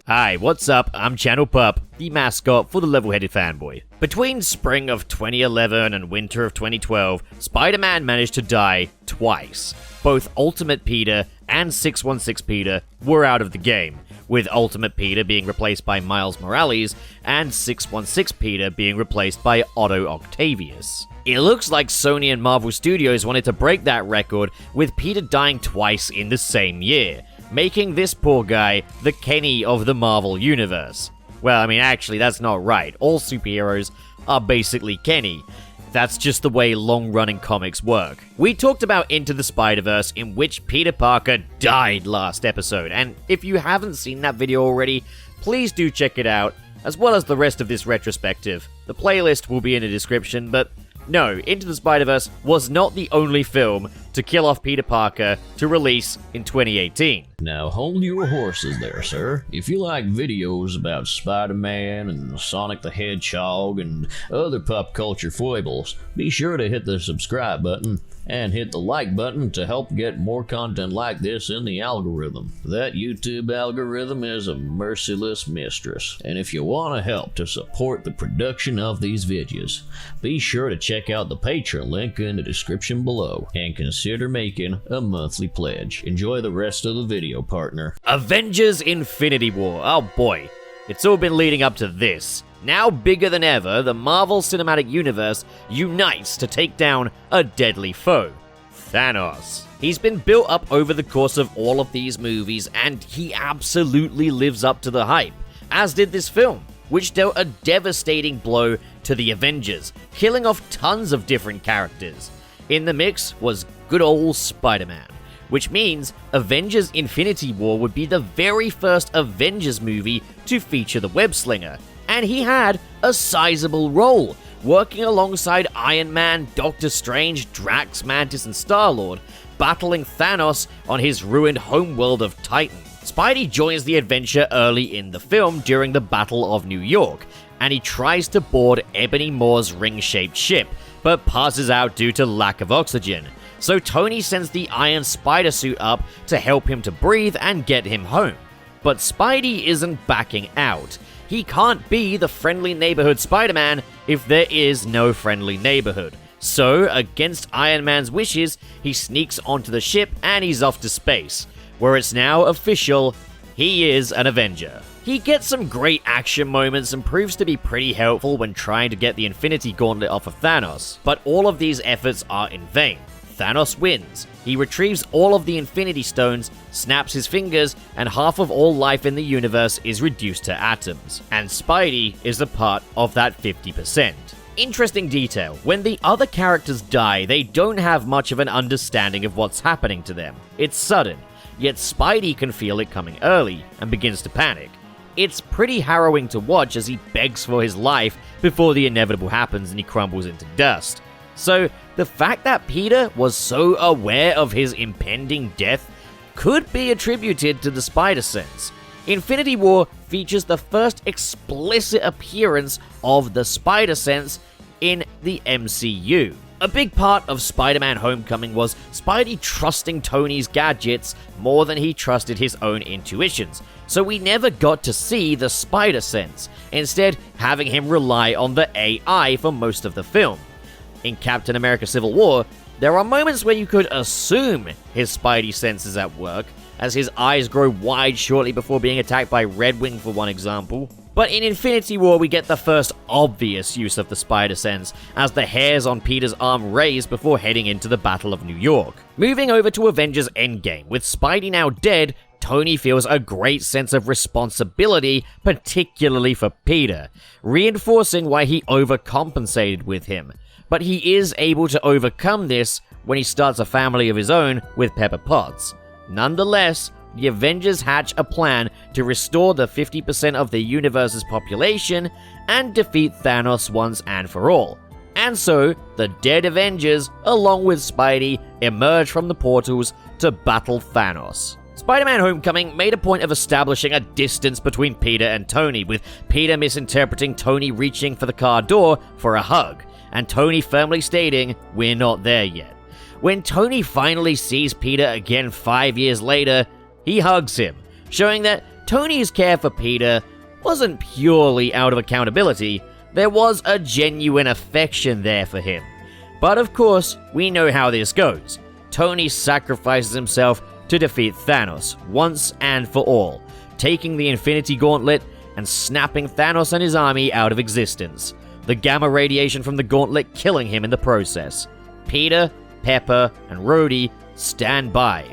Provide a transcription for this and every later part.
Hi, what's up? I'm Channel Pup, the mascot for the level-headed fanboy. Between spring of 2011 and winter of 2012, Spider-Man managed to die twice. Both Ultimate Peter and 616 Peter were out of the game, with Ultimate Peter being replaced by Miles Morales and 616 Peter being replaced by Otto Octavius. It looks like Sony and Marvel Studios wanted to break that record with Peter dying twice in the same year, making this poor guy the Kenny of the Marvel Universe. Well, I mean, actually, that's not right. All superheroes are basically Kenny. That's just the way long-running comics work. We talked about Into the Spider-Verse, in which Peter Parker died last episode, and if you haven't seen that video already, please do check it out, as well as the rest of this retrospective. The playlist will be in the description, but no, Into the Spider-Verse was not the only film to kill off Peter Parker to release in 2018. Now hold your horses there, sir. If you like videos about Spider-Man and Sonic the Hedgehog and other pop culture foibles, be sure to hit the subscribe button and hit the like button to help get more content like this in the algorithm. That YouTube algorithm is a merciless mistress, and if you want to help to support the production of these videos, be sure to check out the Patreon link in the description below, and consider making a monthly pledge. Enjoy the rest of the video, partner. Avengers Infinity War. Oh boy, it's all been leading up to this. Now bigger than ever, the Marvel Cinematic Universe unites to take down a deadly foe, Thanos. He's been built up over the course of all of these movies, and he absolutely lives up to the hype, as did this film, which dealt a devastating blow to the Avengers, killing off tons of different characters. In the mix was good old Spider-Man, which means Avengers Infinity War would be the very first Avengers movie to feature the web-slinger, and he had a sizable role, working alongside Iron Man, Doctor Strange, Drax, Mantis, and Star-Lord, battling Thanos on his ruined homeworld of Titan. Spidey joins the adventure early in the film during the Battle of New York, and he tries to board Ebony Maw's ring-shaped ship, but passes out due to lack of oxygen. So Tony sends the Iron Spider suit up to help him to breathe and get him home. But Spidey isn't backing out. He can't be the friendly neighborhood Spider-Man if there is no friendly neighborhood. So, against Iron Man's wishes, he sneaks onto the ship and he's off to space, where it's now official, he is an Avenger. He gets some great action moments and proves to be pretty helpful when trying to get the Infinity Gauntlet off of Thanos, but all of these efforts are in vain. Thanos wins. He retrieves all of the Infinity Stones, snaps his fingers, and half of all life in the universe is reduced to atoms. And Spidey is a part of that 50%. Interesting detail, when the other characters die, they don't have much of an understanding of what's happening to them. It's sudden, yet Spidey can feel it coming early, and begins to panic. It's pretty harrowing to watch as he begs for his life before the inevitable happens and he crumbles into dust. So, the fact that Peter was so aware of his impending death could be attributed to the Spider-Sense. Infinity War features the first explicit appearance of the Spider-Sense in the MCU. A big part of Spider-Man Homecoming was Spidey trusting Tony's gadgets more than he trusted his own intuitions, so we never got to see the Spider-Sense, instead having him rely on the AI for most of the film. In Captain America Civil War, there are moments where you could assume his Spidey sense is at work, as his eyes grow wide shortly before being attacked by Redwing for one example. But in Infinity War, we get the first obvious use of the Spider-Sense, as the hairs on Peter's arm raise before heading into the Battle of New York. Moving over to Avengers Endgame, with Spidey now dead, Tony feels a great sense of responsibility, particularly for Peter, reinforcing why he overcompensated with him. But he is able to overcome this when he starts a family of his own with Pepper Potts. Nonetheless, the Avengers hatch a plan to restore the 50% of the universe's population and defeat Thanos once and for all. And so, the dead Avengers, along with Spidey, emerge from the portals to battle Thanos. Spider-Man Homecoming made a point of establishing a distance between Peter and Tony, with Peter misinterpreting Tony reaching for the car door for a hug, and Tony firmly stating, "We're not there yet." When Tony finally sees Peter again 5 years later, he hugs him, showing that Tony's care for Peter wasn't purely out of accountability. There was a genuine affection there for him. But of course, we know how this goes. Tony sacrifices himself to defeat Thanos once and for all, taking the Infinity Gauntlet and snapping Thanos and his army out of existence, the gamma radiation from the gauntlet killing him in the process. Peter, Pepper, and Rhodey stand by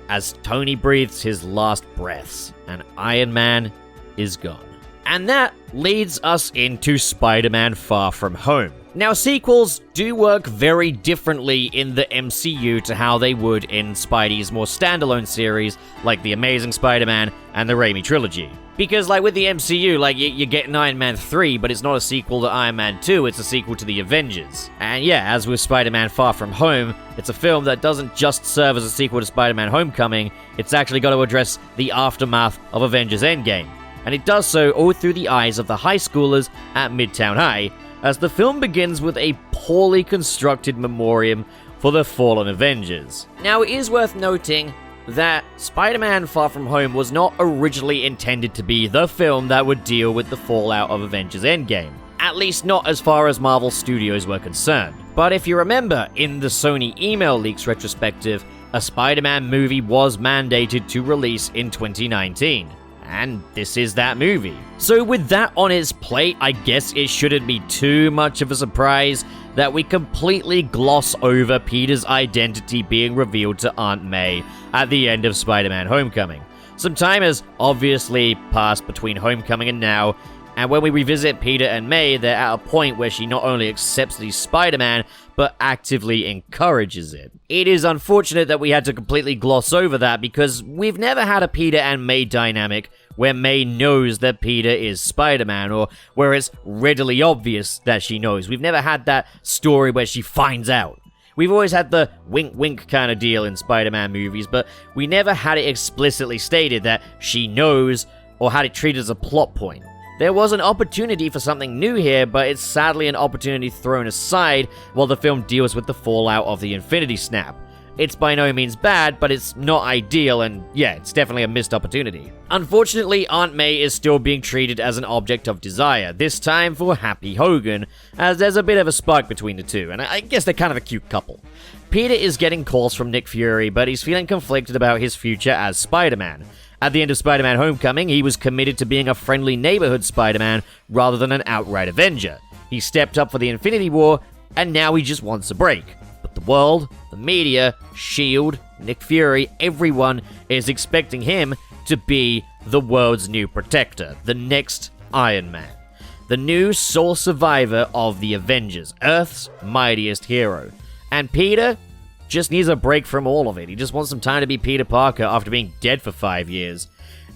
as Tony breathes his last breaths, and Iron Man is gone. And that leads us into Spider-Man Far From Home. Now, sequels do work very differently in the MCU to how they would in Spidey's more standalone series, like The Amazing Spider-Man and the Raimi trilogy. Because, like, with the MCU, like, you're getting Iron Man 3, but it's not a sequel to Iron Man 2, it's a sequel to The Avengers. And yeah, as with Spider-Man Far From Home, it's a film that doesn't just serve as a sequel to Spider-Man Homecoming, it's actually got to address the aftermath of Avengers Endgame. And it does so all through the eyes of the high schoolers at Midtown High, as the film begins with a poorly constructed memoriam for the fallen Avengers. Now, it is worth noting that Spider-Man Far From Home was not originally intended to be the film that would deal with the fallout of Avengers Endgame. At least not as far as Marvel Studios were concerned. But if you remember, in the Sony email leaks retrospective, a Spider-Man movie was mandated to release in 2019. And this is that movie. So with that on its plate, I guess it shouldn't be too much of a surprise that we completely gloss over Peter's identity being revealed to Aunt May at the end of Spider-Man Homecoming. Some time has obviously passed between Homecoming and now, and when we revisit Peter and May, they're at a point where she not only accepts that he's Spider-Man, but actively encourages it. It is unfortunate that we had to completely gloss over that because we've never had a Peter and May dynamic where May knows that Peter is Spider-Man, or where it's readily obvious that she knows. We've never had that story where she finds out. We've always had the wink-wink kind of deal in Spider-Man movies, but we never had it explicitly stated that she knows or had it treated as a plot point. There was an opportunity for something new here, but it's sadly an opportunity thrown aside while the film deals with the fallout of the Infinity Snap. It's by no means bad, but it's not ideal, and yeah, it's definitely a missed opportunity. Unfortunately, Aunt May is still being treated as an object of desire, this time for Happy Hogan, as there's a bit of a spark between the two, and I guess they're kind of a cute couple. Peter is getting calls from Nick Fury, but he's feeling conflicted about his future as Spider-Man. At the end of Spider-Man Homecoming, he was committed to being a friendly neighborhood Spider-Man rather than an outright Avenger. He stepped up for the Infinity War, and now he just wants a break. But the world, the media, S.H.I.E.L.D., Nick Fury, everyone is expecting him to be the world's new protector, the next Iron Man. The new sole survivor of the Avengers, Earth's mightiest hero. And Peter just needs a break from all of it. He just wants some time to be Peter Parker after being dead for 5 years.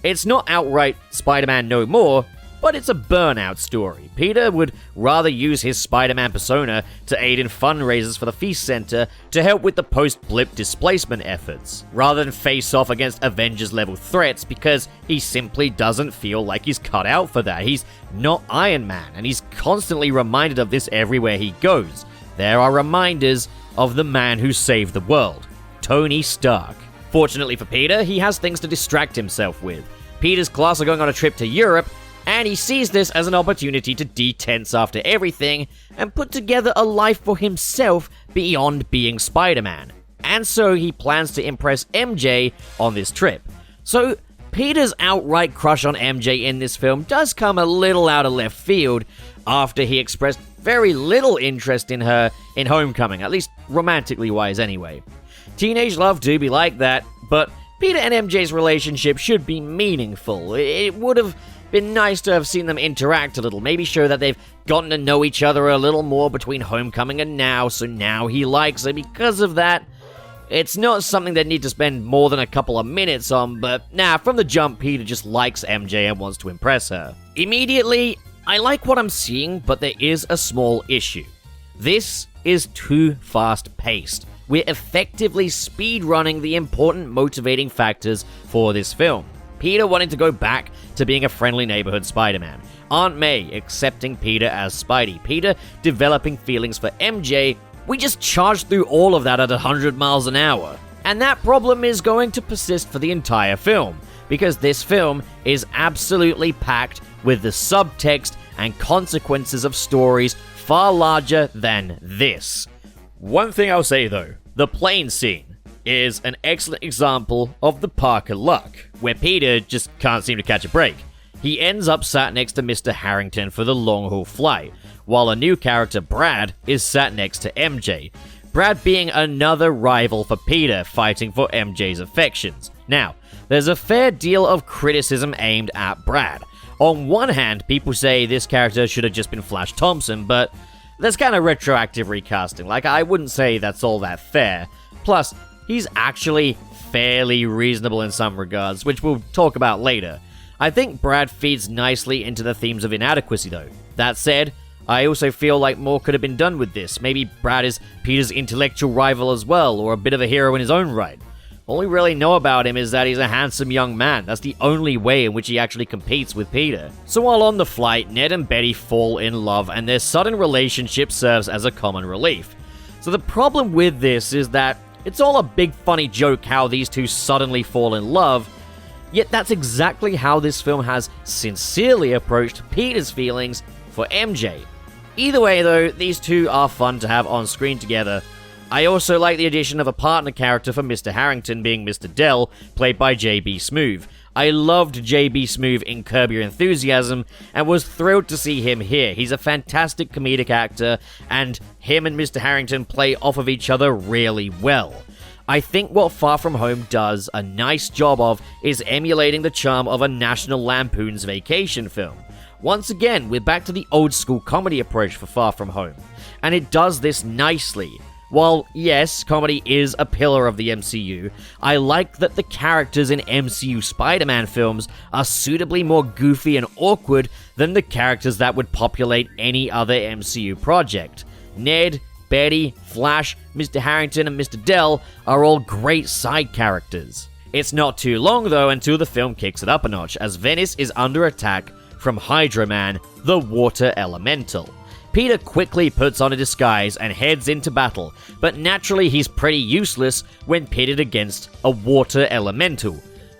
It's not outright Spider-Man no more, but it's a burnout story. Peter would rather use his Spider-Man persona to aid in fundraisers for the Feast Center to help with the post-blip displacement efforts, rather than face off against Avengers-level threats because he simply doesn't feel like he's cut out for that. He's not Iron Man, and he's constantly reminded of this everywhere he goes. There are reminders of the man who saved the world, Tony Stark. Fortunately for Peter, he has things to distract himself with. Peter's class are going on a trip to Europe, and he sees this as an opportunity to de-tense after everything and put together a life for himself beyond being Spider-Man. And so he plans to impress MJ on this trip. So Peter's outright crush on MJ in this film does come a little out of left field after he expressed very little interest in her in Homecoming, at least romantically wise anyway. Teenage love do be like that, but Peter and MJ's relationship should be meaningful. It would have been nice to have seen them interact a little, maybe show that they've gotten to know each other a little more between Homecoming and now, so now he likes her because of that. It's not something they need to spend more than a couple of minutes on, but from the jump, Peter just likes MJ and wants to impress her. Immediately, I like what I'm seeing, but there is a small issue. This is too fast-paced. We're effectively speedrunning the important motivating factors for this film. Peter wanting to go back to being a friendly neighborhood Spider-Man. Aunt May accepting Peter as Spidey. Peter developing feelings for MJ. We just charged through all of that at 100 miles an hour. And that problem is going to persist for the entire film. because this film is absolutely packed with the subtext and consequences of stories far larger than this. One thing I'll say though, the plane scene is an excellent example of the Parker luck, where Peter just can't seem to catch a break. He ends up sat next to Mr. Harrington for the long-haul flight, while a new character, Brad, is sat next to MJ. Brad being another rival for Peter, fighting for MJ's affections. Now, there's a fair deal of criticism aimed at Brad. On one hand, people say this character should have just been Flash Thompson, but that's kind of retroactive recasting. Like, I wouldn't say that's all that fair. Plus, he's actually fairly reasonable in some regards, which we'll talk about later. I think Brad feeds nicely into the themes of inadequacy though. That said, I also feel like more could have been done with this. Maybe Brad is Peter's intellectual rival as well, or a bit of a hero in his own right. All we really know about him is that he's a handsome young man. That's the only way in which he actually competes with Peter. So while on the flight, Ned and Betty fall in love, and their sudden relationship serves as a common relief. So the problem with this is that it's all a big funny joke how these two suddenly fall in love, yet that's exactly how this film has sincerely approached Peter's feelings for MJ. Either way though, these two are fun to have on screen together. I also like the addition of a partner character for Mr. Harrington being Mr. Dell, played by J.B. Smoove. I loved J.B. Smoove in Curb Your Enthusiasm, and was thrilled to see him here. He's a fantastic comedic actor, and him and Mr. Harrington play off of each other really well. I think what Far From Home does a nice job of is emulating the charm of a National Lampoon's Vacation film. Once again, we're back to the old school comedy approach for Far From Home, and it does this nicely. While, yes, comedy is a pillar of the MCU, I like that the characters in MCU Spider-Man films are suitably more goofy and awkward than the characters that would populate any other MCU project. Ned, Betty, Flash, Mr. Harrington, and Mr. Dell are all great side characters. It's not too long though until the film kicks it up a notch, as Venice is under attack from Hydro Man, the Water Elemental. Peter quickly puts on a disguise and heads into battle, but naturally he's pretty useless when pitted against a Water Elemental.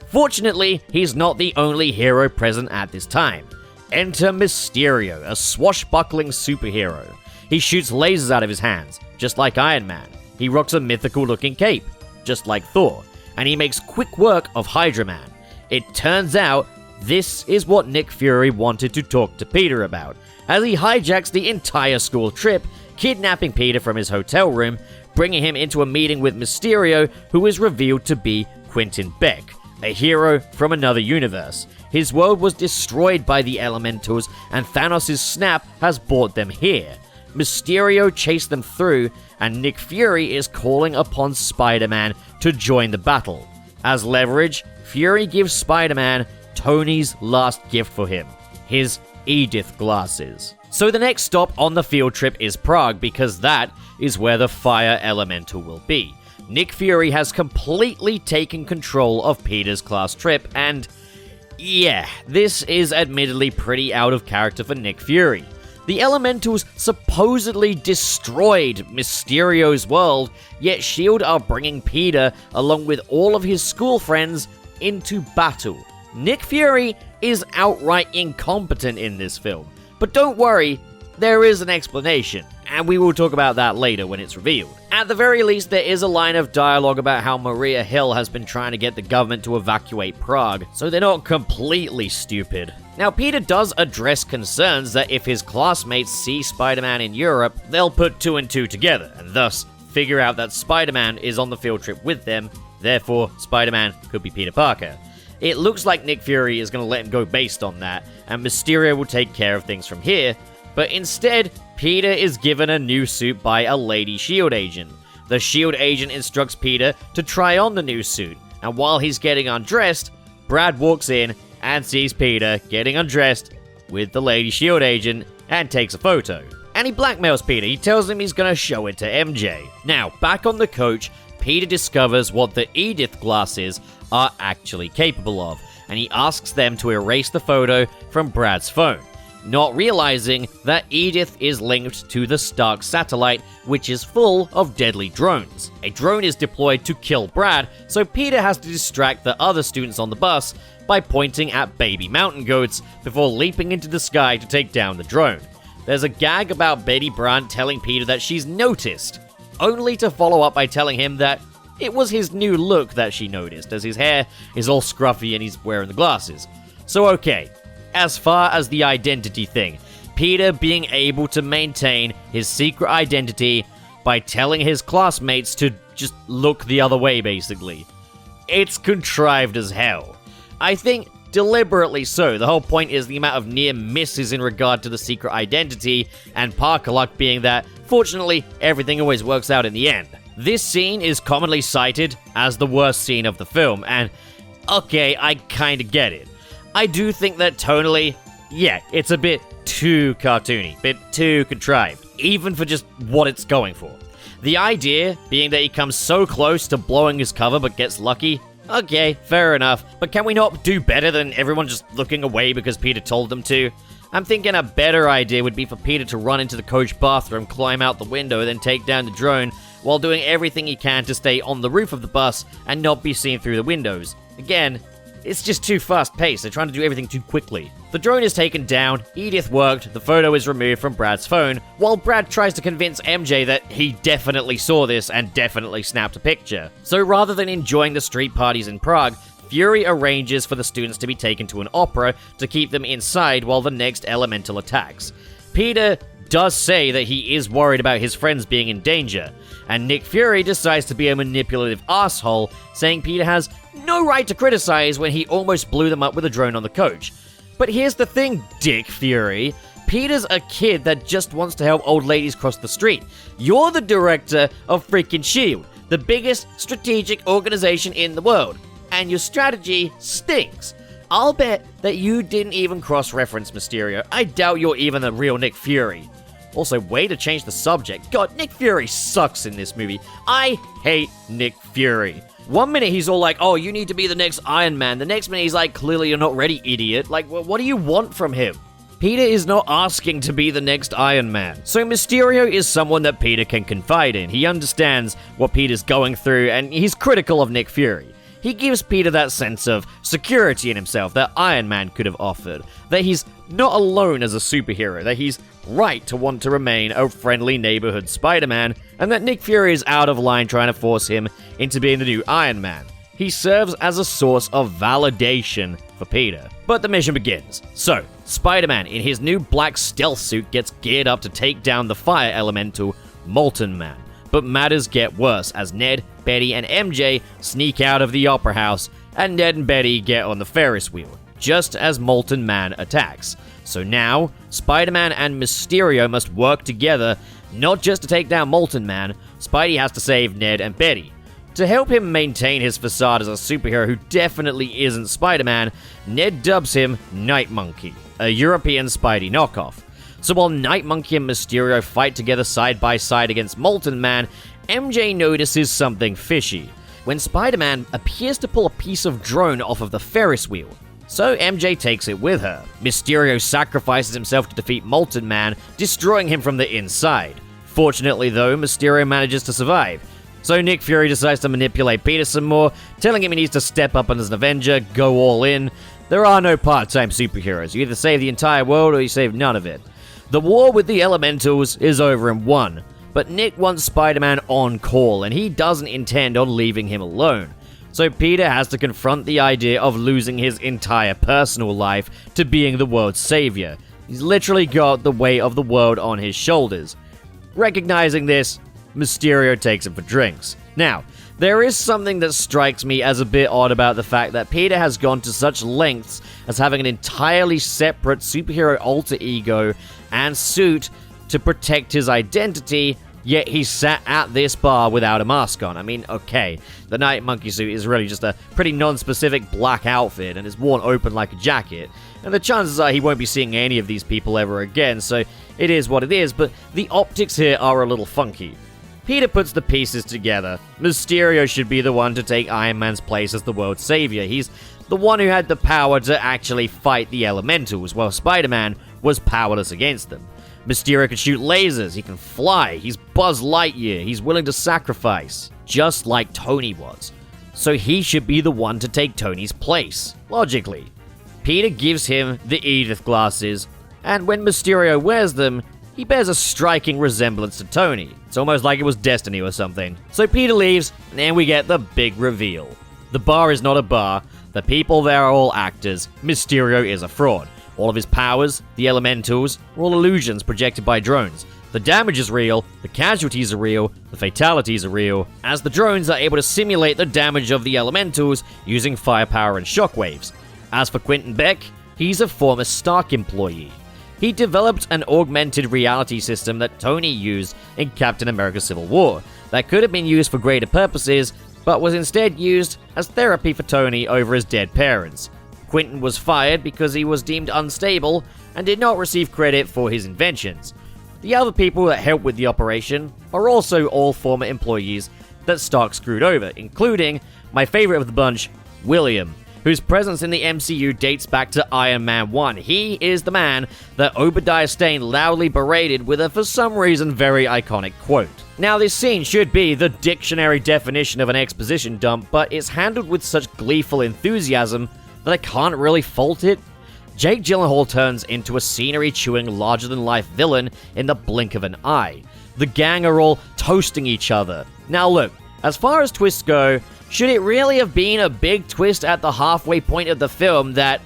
Fortunately, he's not the only hero present at this time. Enter Mysterio, a swashbuckling superhero. He shoots lasers out of his hands, just like Iron Man. He rocks a mythical-looking cape, just like Thor, and he makes quick work of Hydro Man. It turns out, this is what Nick Fury wanted to talk to Peter about, as he hijacks the entire school trip, kidnapping Peter from his hotel room, bringing him into a meeting with Mysterio, who is revealed to be Quentin Beck, a hero from another universe. His world was destroyed by the elementals, and Thanos' snap has brought them here. Mysterio chased them through, and Nick Fury is calling upon Spider-Man to join the battle. As leverage, Fury gives Spider-Man Tony's last gift for him, his Edith glasses. So the next stop on the field trip is Prague, because that is where the fire elemental will be. Nick Fury has completely taken control of Peter's class trip, and yeah, this is admittedly pretty out of character for Nick Fury. The elementals supposedly destroyed Mysterio's world, yet S.H.I.E.L.D. are bringing Peter, along with all of his school friends, into battle. Nick Fury is outright incompetent in this film, but don't worry, there is an explanation, and we will talk about that later when it's revealed. At the very least, there is a line of dialogue about how Maria Hill has been trying to get the government to evacuate Prague, so they're not completely stupid. Now, Peter does address concerns that if his classmates see Spider-Man in Europe, they'll put two and two together, and thus figure out that Spider-Man is on the field trip with them, therefore Spider-Man could be Peter Parker. It looks like Nick Fury is going to let him go based on that, and Mysterio will take care of things from here, but instead, Peter is given a new suit by a lady S.H.I.E.L.D. agent. The S.H.I.E.L.D. agent instructs Peter to try on the new suit, and while he's getting undressed, Brad walks in and sees Peter getting undressed with the lady S.H.I.E.L.D. agent and takes a photo. And he blackmails Peter. He tells him he's going to show it to MJ. Now, back on the coach, Peter discovers what the Edith glasses are actually capable of, and he asks them to erase the photo from Brad's phone, not realizing that Edith is linked to the Stark satellite, which is full of deadly drones. A drone is deployed to kill Brad, so Peter has to distract the other students on the bus by pointing at baby mountain goats before leaping into the sky to take down the drone. There's a gag about Betty Brant telling Peter that she's noticed, only to follow up by telling him that it was his new look that she noticed, as his hair is all scruffy and he's wearing the glasses. So okay, as far as the identity thing, Peter being able to maintain his secret identity by telling his classmates to just look the other way, basically. It's contrived as hell. I think deliberately so. The whole point is the amount of near misses in regard to the secret identity, and Parker luck being that, fortunately, everything always works out in the end. This scene is commonly cited as the worst scene of the film, and okay, I kinda get it. I do think that tonally, yeah, it's a bit too cartoony, bit too contrived, even for just what it's going for. The idea being that he comes so close to blowing his cover but gets lucky, okay, fair enough, but can we not do better than everyone just looking away because Peter told them to? I'm thinking a better idea would be for Peter to run into the coach bathroom, climb out the window, then take down the drone, while doing everything he can to stay on the roof of the bus and not be seen through the windows. Again, it's just too fast-paced. They're trying to do everything too quickly. The drone is taken down, Edith worked, the photo is removed from Brad's phone, while Brad tries to convince MJ that he definitely saw this and definitely snapped a picture. So rather than enjoying the street parties in Prague, Fury arranges for the students to be taken to an opera to keep them inside while the next elemental attacks. Peter does say that he is worried about his friends being in danger, and Nick Fury decides to be a manipulative asshole, saying Peter has no right to criticize when he almost blew them up with a drone on the coach. But here's the thing, Dick Fury. Peter's a kid that just wants to help old ladies cross the street. You're the director of freaking S.H.I.E.L.D., the biggest strategic organization in the world, and your strategy stinks. I'll bet that you didn't even cross-reference Mysterio. I doubt you're even the real Nick Fury. Also, way to change the subject. God, Nick Fury sucks in this movie. I hate Nick Fury. One minute he's all like, oh, you need to be the next Iron Man. The next minute he's like, clearly you're not ready, idiot. Like, what do you want from him? Peter is not asking to be the next Iron Man. So Mysterio is someone that Peter can confide in. He understands what Peter's going through, and he's critical of Nick Fury. He gives Peter that sense of security in himself that Iron Man could have offered, that he's not alone as a superhero, that he's right to want to remain a friendly neighborhood Spider-Man, and that Nick Fury is out of line trying to force him into being the new Iron Man. He serves as a source of validation for Peter. But the mission begins. So, Spider-Man in his new black stealth suit gets geared up to take down the fire elemental, Molten Man. But matters get worse as Ned, Betty, and MJ sneak out of the opera house, and Ned and Betty get on the Ferris wheel, just as Molten Man attacks. So now, Spider-Man and Mysterio must work together, not just to take down Molten Man. Spidey has to save Ned and Betty. To help him maintain his facade as a superhero who definitely isn't Spider-Man, Ned dubs him Night Monkey, a European Spidey knockoff. So while Night Monkey and Mysterio fight together side by side against Molten Man, MJ notices something fishy, when Spider-Man appears to pull a piece of drone off of the Ferris wheel. So MJ takes it with her. Mysterio sacrifices himself to defeat Molten Man, destroying him from the inside. Fortunately though, Mysterio manages to survive. So Nick Fury decides to manipulate Peter some more, telling him he needs to step up as an Avenger, go all in. There are no part-time superheroes. You either save the entire world or you save none of it. The war with the Elementals is over and won, but Nick wants Spider-Man on call, and he doesn't intend on leaving him alone. So Peter has to confront the idea of losing his entire personal life to being the world's savior. He's literally got the weight of the world on his shoulders. Recognizing this, Mysterio takes him for drinks. Now, there is something that strikes me as a bit odd about the fact that Peter has gone to such lengths as having an entirely separate superhero alter ego and suit to protect his identity, yet he sat at this bar without a mask on. I mean, okay, the Night Monkey suit is really just a pretty non-specific black outfit and is worn open like a jacket, and the chances are he won't be seeing any of these people ever again, so it is what it is, but the optics here are a little funky. Peter puts the pieces together. Mysterio should be the one to take Iron Man's place as the world's savior. He's the one who had the power to actually fight the Elementals, while Spider-Man was powerless against them. Mysterio can shoot lasers, he can fly, he's Buzz Lightyear, he's willing to sacrifice, just like Tony was. so he should be the one to take Tony's place, logically. Peter gives him the Edith glasses, and when Mysterio wears them, he bears a striking resemblance to Tony. It's almost like it was destiny or something. So Peter leaves, and then we get the big reveal. The bar is not a bar, the people there are all actors, Mysterio is a fraud. All of his powers, the elementals, are all illusions projected by drones. The damage is real, the casualties are real, the fatalities are real, as the drones are able to simulate the damage of the elementals using firepower and shockwaves. As for Quentin Beck, he's a former Stark employee. He developed an augmented reality system that Tony used in Captain America Civil War that could have been used for greater purposes, but was instead used as therapy for Tony over his dead parents. Quentin was fired because he was deemed unstable and did not receive credit for his inventions. The other people that helped with the operation are also all former employees that Stark screwed over, including my favorite of the bunch, William, whose presence in the MCU dates back to Iron Man 1. He is the man that Obadiah Stane loudly berated with a, for some reason, very iconic quote. Now, this scene should be the dictionary definition of an exposition dump, but it's handled with such gleeful enthusiasm that I can't really fault it. Jake Gyllenhaal turns into a scenery-chewing, larger-than-life villain in the blink of an eye. The gang are all toasting each other. Now look, as far as twists go, should it really have been a big twist at the halfway point of the film that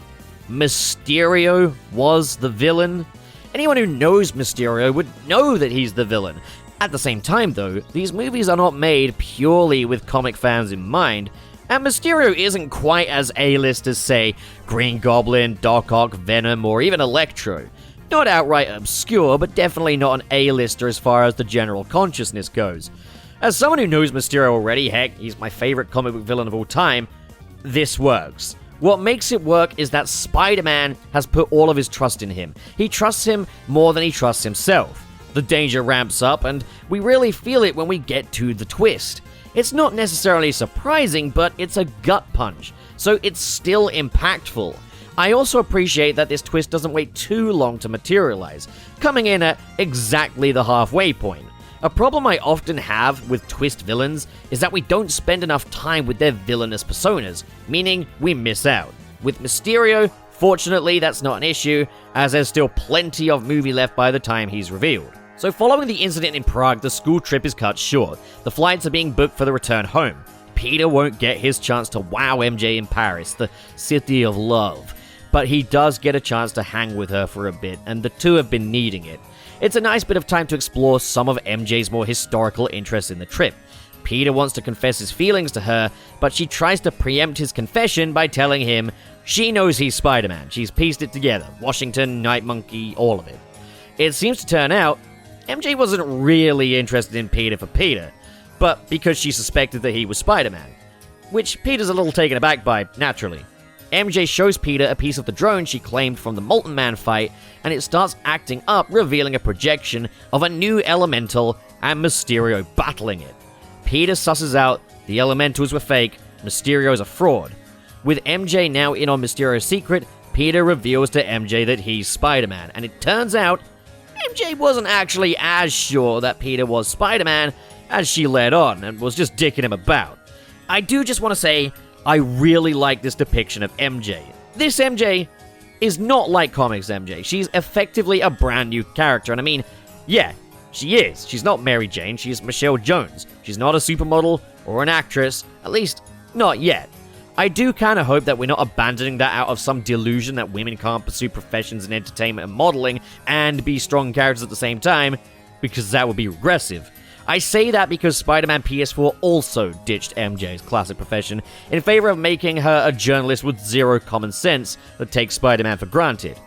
Mysterio was the villain? Anyone who knows Mysterio would know that he's the villain. At the same time, though, these movies are not made purely with comic fans in mind, and Mysterio isn't quite as A-list as, say, Green Goblin, Doc Ock, Venom, or even Electro. Not outright obscure, but definitely not an A-lister as far as the general consciousness goes. As someone who knows Mysterio already, heck, he's my favorite comic book villain of all time, this works. What makes it work is that Spider-Man has put all of his trust in him. He trusts him more than he trusts himself. The danger ramps up, and we really feel it when we get to the twist. It's not necessarily surprising, but it's a gut punch, so it's still impactful. I also appreciate that this twist doesn't wait too long to materialize, coming in at exactly the halfway point. A problem I often have with twist villains is that we don't spend enough time with their villainous personas, meaning we miss out. With Mysterio, fortunately that's not an issue, as there's still plenty of movie left by the time he's revealed. So following the incident in Prague, the school trip is cut short. The flights are being booked for the return home. Peter won't get his chance to wow MJ in Paris, the city of love. But he does get a chance to hang with her for a bit, and the two have been needing it. It's a nice bit of time to explore some of MJ's more historical interests in the trip. Peter wants to confess his feelings to her, but she tries to preempt his confession by telling him she knows he's Spider-Man. She's pieced it together. Washington, Night Monkey, all of it. It seems to turn out MJ wasn't really interested in Peter for Peter, but because she suspected that he was Spider-Man, which Peter's a little taken aback by, naturally. MJ shows Peter a piece of the drone she claimed from the Molten Man fight, and it starts acting up, revealing a projection of a new elemental and Mysterio battling it. Peter susses out the elementals were fake, Mysterio's a fraud. With MJ now in on Mysterio's secret, Peter reveals to MJ that he's Spider-Man, and it turns out MJ wasn't actually as sure that Peter was Spider-Man as she led on and was just dicking him about. I do just want to say, I really like this depiction of MJ. This MJ is not like comics MJ. She's effectively a brand new character, and I mean, yeah, she is. She's not Mary Jane, she's Michelle Jones. She's not a supermodel or an actress, at least not yet. I do kind of hope that we're not abandoning that out of some delusion that women can't pursue professions in entertainment and modeling and be strong characters at the same time, because that would be regressive. I say that because Spider-Man PS4 also ditched MJ's classic profession in favor of making her a journalist with zero common sense that takes Spider-Man for granted.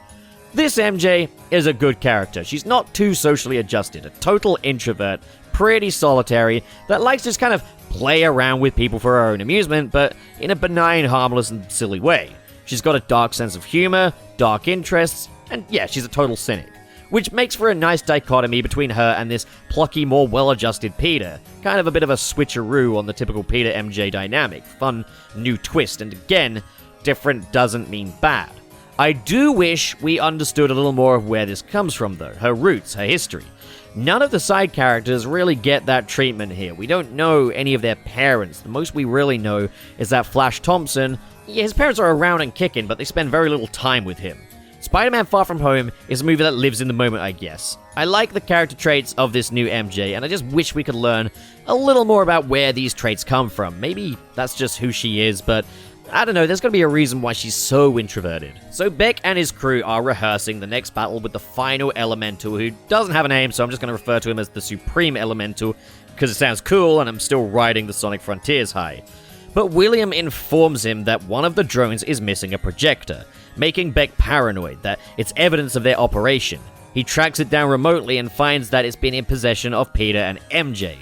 This MJ is a good character. She's not too socially adjusted, a total introvert, pretty solitary, that likes to just kind of play around with people for her own amusement, but in a benign, harmless, and silly way. She's got a dark sense of humor, dark interests, and yeah, she's a total cynic. Which makes for a nice dichotomy between her and this plucky, more well-adjusted Peter. Kind of a bit of a switcheroo on the typical Peter-MJ dynamic. Fun, new twist, and again, different doesn't mean bad. I do wish we understood a little more of where this comes from, though, her roots, her history. None of the side characters really get that treatment here. We don't know any of their parents. The most we really know is that Flash Thompson, yeah, his parents are around and kicking, but they spend very little time with him. Spider-Man Far From Home is a movie that lives in the moment, I guess. I like the character traits of this new MJ, and I just wish we could learn a little more about where these traits come from. Maybe that's just who she is, but I don't know, there's gotta be a reason why she's so introverted. So Beck and his crew are rehearsing the next battle with the final Elemental, who doesn't have a name, so I'm just gonna refer to him as the Supreme Elemental, because it sounds cool and I'm still riding the Sonic Frontiers high. But William informs him that one of the drones is missing a projector, making Beck paranoid that it's evidence of their operation. He tracks it down remotely and finds that it's been in possession of Peter and MJ.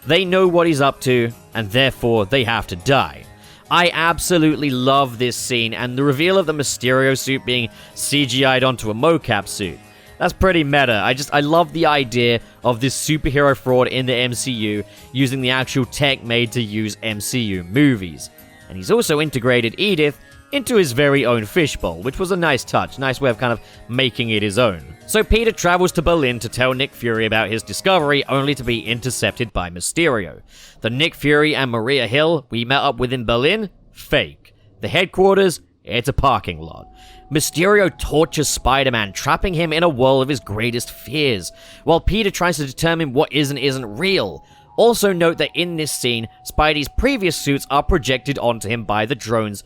They know what he's up to, and therefore they have to die. I absolutely love this scene, and the reveal of the Mysterio suit being CGI'd onto a mocap suit. That's pretty meta. I love the idea of this superhero fraud in the MCU using the actual tech made to use MCU movies. And he's also integrated Edith into his very own fishbowl, which was a nice touch, nice way of kind of making it his own. So Peter travels to Berlin to tell Nick Fury about his discovery, only to be intercepted by Mysterio. The Nick Fury and Maria Hill we met up with in Berlin? Fake. The headquarters? It's a parking lot. Mysterio tortures Spider-Man, trapping him in a world of his greatest fears, while Peter tries to determine what is and isn't real. Also note that in this scene, Spidey's previous suits are projected onto him by the drones,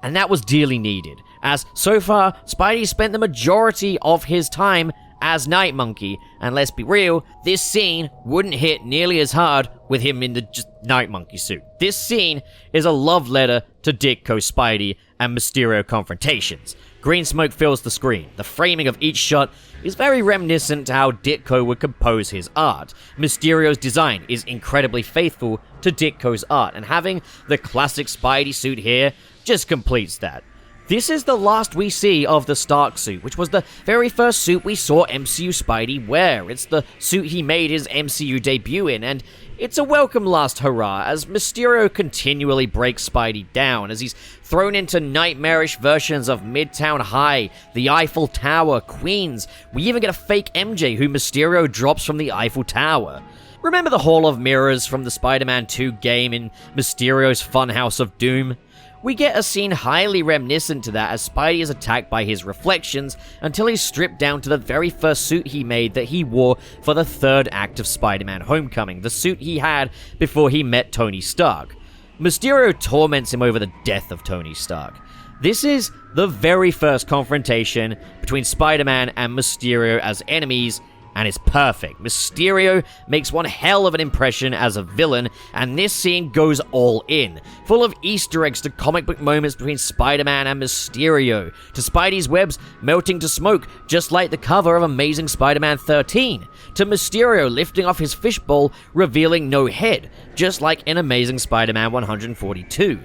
and that was dearly needed, as so far, Spidey spent the majority of his time as Night Monkey, and let's be real, this scene wouldn't hit nearly as hard with him in the just Night Monkey suit. This scene is a love letter to Ditko, Spidey, and Mysterio confrontations. Green smoke fills the screen. The framing of each shot is very reminiscent to how Ditko would compose his art. Mysterio's design is incredibly faithful to Ditko's art, and having the classic Spidey suit here just completes that. This is the last we see of the Stark suit, which was the very first suit we saw MCU Spidey wear. It's the suit he made his MCU debut in, and it's a welcome last hurrah as Mysterio continually breaks Spidey down, as he's thrown into nightmarish versions of Midtown High, the Eiffel Tower, Queens. We even get a fake MJ who Mysterio drops from the Eiffel Tower. Remember the Hall of Mirrors from the Spider-Man 2 game in Mysterio's Funhouse of Doom? We get a scene highly reminiscent to that as Spidey is attacked by his reflections until he's stripped down to the very first suit he made that he wore for the third act of Spider-Man Homecoming, the suit he had before he met Tony Stark. Mysterio torments him over the death of Tony Stark. This is the very first confrontation between Spider-Man and Mysterio as enemies, and it's perfect. Mysterio makes one hell of an impression as a villain, and this scene goes all in, full of Easter eggs to comic book moments between Spider-Man and Mysterio, to Spidey's webs melting to smoke, just like the cover of Amazing Spider-Man 13, to Mysterio lifting off his fishbowl, revealing no head, just like in Amazing Spider-Man 142.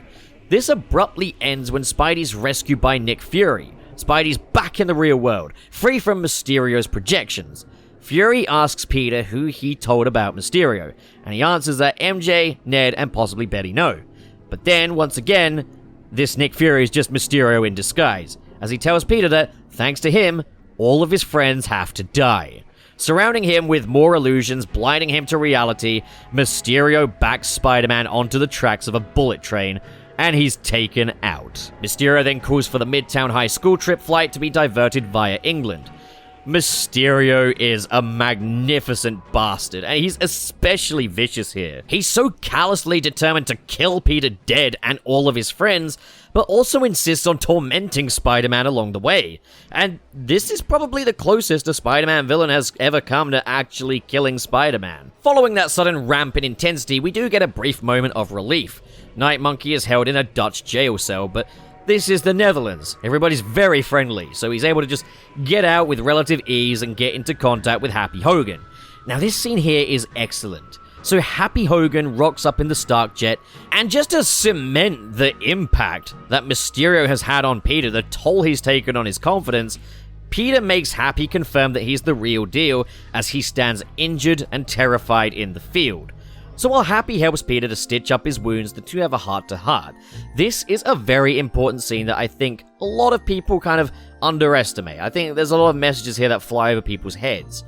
This abruptly ends when Spidey's rescued by Nick Fury. Spidey's back in the real world, free from Mysterio's projections. Fury asks Peter who he told about Mysterio, and he answers that MJ, Ned, and possibly Betty know. But then, once again, this Nick Fury is just Mysterio in disguise, as he tells Peter that, thanks to him, all of his friends have to die. Surrounding him with more illusions, blinding him to reality, Mysterio backs Spider-Man onto the tracks of a bullet train, and he's taken out. Mysterio then calls for the Midtown High school trip flight to be diverted via England. Mysterio is a magnificent bastard, and he's especially vicious here. He's so callously determined to kill Peter dead and all of his friends, but also insists on tormenting Spider-Man along the way. And this is probably the closest a Spider-Man villain has ever come to actually killing Spider-Man. Following that sudden ramp in intensity, we do get a brief moment of relief. Night Monkey is held in a Dutch jail cell, but this is the Netherlands. Everybody's very friendly, so he's able to just get out with relative ease and get into contact with Happy Hogan. Now this scene here is excellent. So Happy Hogan rocks up in the Stark jet, and just to cement the impact that Mysterio has had on Peter, the toll he's taken on his confidence, Peter makes Happy confirm that he's the real deal as he stands injured and terrified in the field. So while Happy helps Peter to stitch up his wounds, the two have a heart-to-heart. This is a very important scene that I think a lot of people kind of underestimate. I think there's a lot of messages here that fly over people's heads.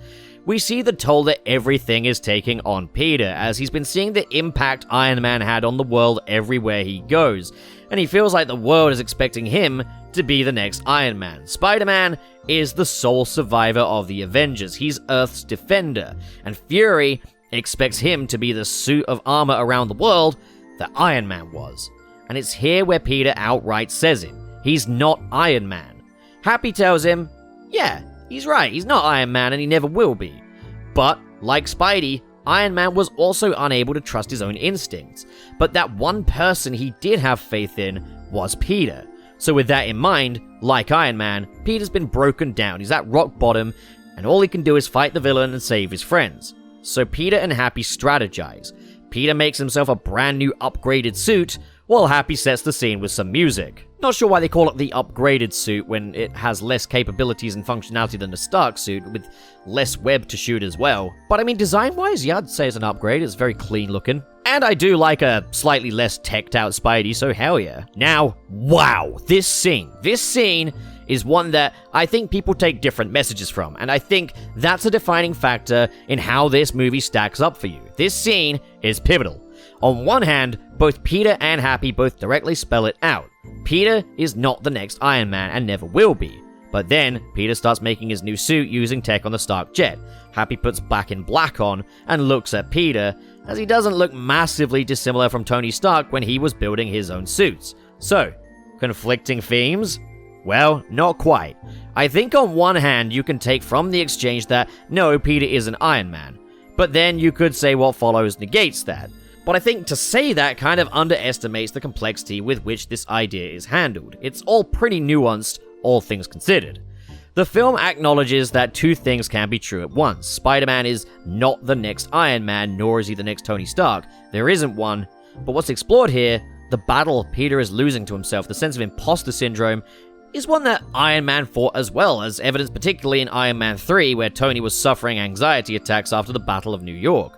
we see the toll that everything is taking on Peter, as he's been seeing the impact Iron Man had on the world everywhere he goes, and he feels like the world is expecting him to be the next Iron Man. Spider-Man is the sole survivor of the Avengers. He's Earth's defender, and Fury expects him to be the suit of armor around the world that Iron Man was. And it's here where Peter outright says it. He's not Iron Man. Happy tells him, yeah, he's right, he's not Iron Man and he never will be. But, like Spidey, Iron Man was also unable to trust his own instincts. But that one person he did have faith in was Peter. So with that in mind, like Iron Man, Peter's been broken down, he's at rock bottom, and all he can do is fight the villain and save his friends. So Peter and Happy strategize. Peter makes himself a brand new upgraded suit, while Happy sets the scene with some music. Not sure why they call it the upgraded suit when it has less capabilities and functionality than the Stark suit, with less web to shoot as well. But I mean, design-wise, yeah, I'd say it's an upgrade. It's very clean looking. And I do like a slightly less teched out Spidey, so hell yeah. Now, wow, this scene is one that I think people take different messages from, and I think that's a defining factor in how this movie stacks up for you. This scene is pivotal. On one hand, both Peter and Happy both directly spell it out. Peter is not the next Iron Man and never will be. But then, Peter starts making his new suit using tech on the Stark jet. Happy puts Back in Black on and looks at Peter, as he doesn't look massively dissimilar from Tony Stark when he was building his own suits. So, conflicting themes? Well, not quite. I think on one hand you can take from the exchange that, no, Peter isn't Iron Man. But then you could say what follows negates that. But I think to say that kind of underestimates the complexity with which this idea is handled. It's all pretty nuanced, all things considered. The film acknowledges that two things can be true at once. Spider-Man is not the next Iron Man, nor is he the next Tony Stark. There isn't one. But what's explored here, the battle Peter is losing to himself, the sense of imposter syndrome, is one that Iron Man fought as well, as evidenced particularly in Iron Man 3, where Tony was suffering anxiety attacks after the Battle of New York.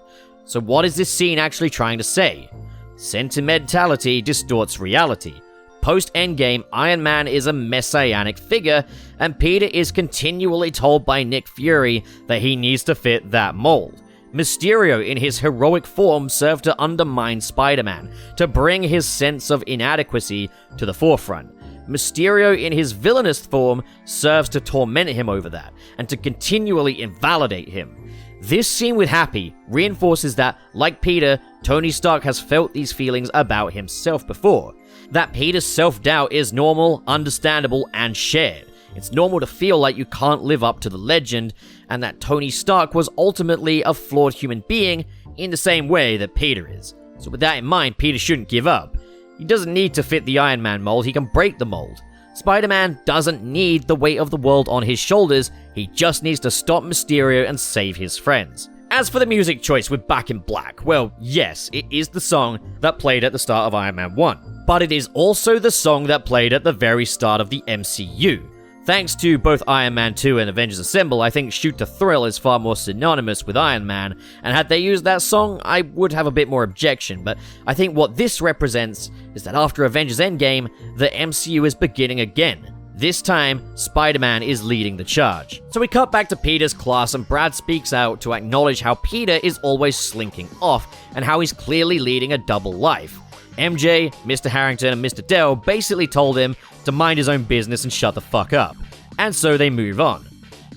So what is this scene actually trying to say? Sentimentality distorts reality. Post-Endgame, Iron Man is a messianic figure, and Peter is continually told by Nick Fury that he needs to fit that mold. Mysterio in his heroic form served to undermine Spider-Man, to bring his sense of inadequacy to the forefront. Mysterio in his villainous form serves to torment him over that, and to continually invalidate him. This scene with Happy reinforces that, like Peter, Tony Stark has felt these feelings about himself before. That Peter's self-doubt is normal, understandable, and shared. It's normal to feel like you can't live up to the legend, and that Tony Stark was ultimately a flawed human being in the same way that Peter is. So with that in mind, Peter shouldn't give up. He doesn't need to fit the Iron Man mold, he can break the mold. Spider-Man doesn't need the weight of the world on his shoulders, he just needs to stop Mysterio and save his friends. As for the music choice with Back in Black, well, yes, it is the song that played at the start of Iron Man 1, but it is also the song that played at the very start of the MCU. Thanks to both Iron Man 2 and Avengers Assemble, I think Shoot to Thrill is far more synonymous with Iron Man, and had they used that song, I would have a bit more objection, but I think what this represents is that after Avengers Endgame, the MCU is beginning again. This time, Spider-Man is leading the charge. So we cut back to Peter's class and Brad speaks out to acknowledge how Peter is always slinking off, and how he's clearly leading a double life. MJ, Mr. Harrington, and Mr. Dell basically told him to mind his own business and shut the fuck up. And so they move on.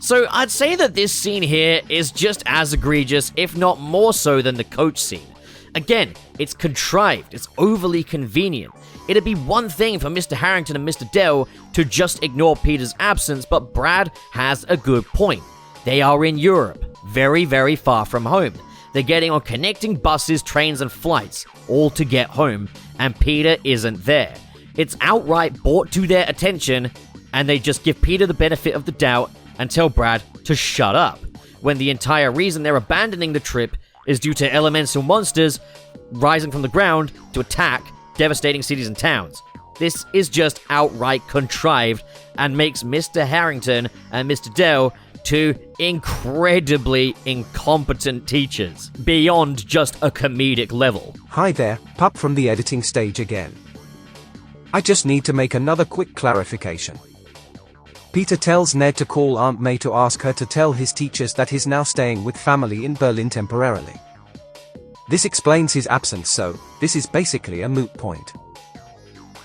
So I'd say that this scene here is just as egregious, if not more so than the coach scene. Again, it's contrived, it's overly convenient. It'd be one thing for Mr. Harrington and Mr. Dell to just ignore Peter's absence, but Brad has a good point. They are in Europe, very, very far from home. They're getting on connecting buses, trains, and flights, all to get home, and Peter isn't there. It's outright brought to their attention, and they just give Peter the benefit of the doubt and tell Brad to shut up, when the entire reason they're abandoning the trip is due to elemental monsters rising from the ground to attack, devastating cities and towns. This is just outright contrived, and makes Mr. Harrington and Mr. Dell two incredibly incompetent teachers, beyond just a comedic level. Hi there, Pup from the editing stage again. I just need to make another quick clarification. Peter tells Ned to call Aunt May to ask her to tell his teachers that he's now staying with family in Berlin temporarily. This explains his absence, so this is basically a moot point.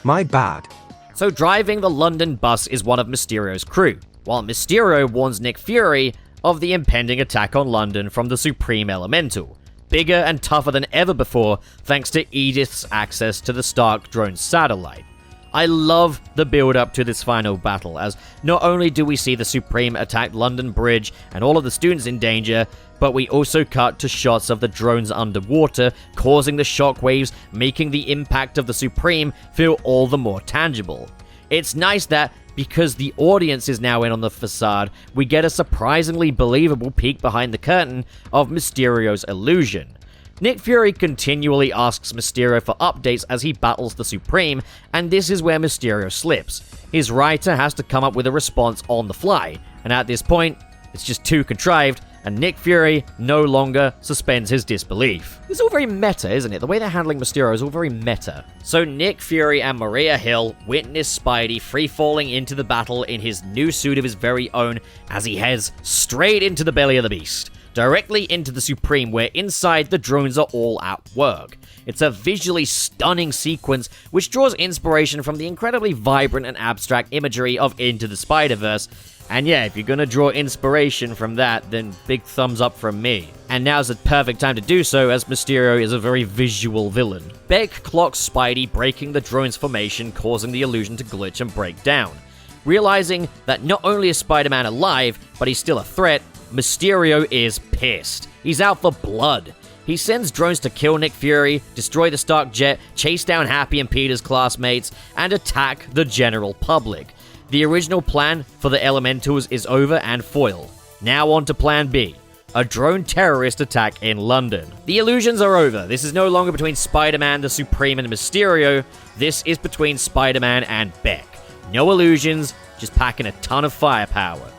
My bad. So driving the London bus is one of Mysterio's crew, while Mysterio warns Nick Fury of the impending attack on London from the Supreme Elemental, bigger and tougher than ever before thanks to Edith's access to the Stark drone satellite. I love the build-up to this final battle, as not only do we see the Supreme attack London Bridge and all of the students in danger, but we also cut to shots of the drones underwater, causing the shockwaves, making the impact of the Supreme feel all the more tangible. It's nice that, because the audience is now in on the facade, we get a surprisingly believable peek behind the curtain of Mysterio's illusion. Nick Fury continually asks Mysterio for updates as he battles the Supreme, and this is where Mysterio slips. His writer has to come up with a response on the fly, and at this point, it's just too contrived, and Nick Fury no longer suspends his disbelief. It's all very meta, isn't it? The way they're handling Mysterio is all very meta. So Nick Fury and Maria Hill witness Spidey free-falling into the battle in his new suit of his very own as he heads straight into the belly of the beast, directly into the Supreme, where inside the drones are all at work. It's a visually stunning sequence which draws inspiration from the incredibly vibrant and abstract imagery of Into the Spider-Verse. And yeah, if you're gonna draw inspiration from that, then big thumbs up from me. And now's the perfect time to do so, as Mysterio is a very visual villain. Beck clocks Spidey breaking the drone's formation, causing the illusion to glitch and break down. Realizing that not only is Spider-Man alive, but he's still a threat, Mysterio is pissed. He's out for blood. He sends drones to kill Nick Fury, destroy the Stark jet, chase down Happy and Peter's classmates, and attack the general public. The original plan for the Elementals is over and foiled. Now on to Plan B, a drone terrorist attack in London. The illusions are over. This is no longer between Spider-Man, the Supreme, and Mysterio. This is between Spider-Man and Beck. No illusions, just packing a ton of firepower.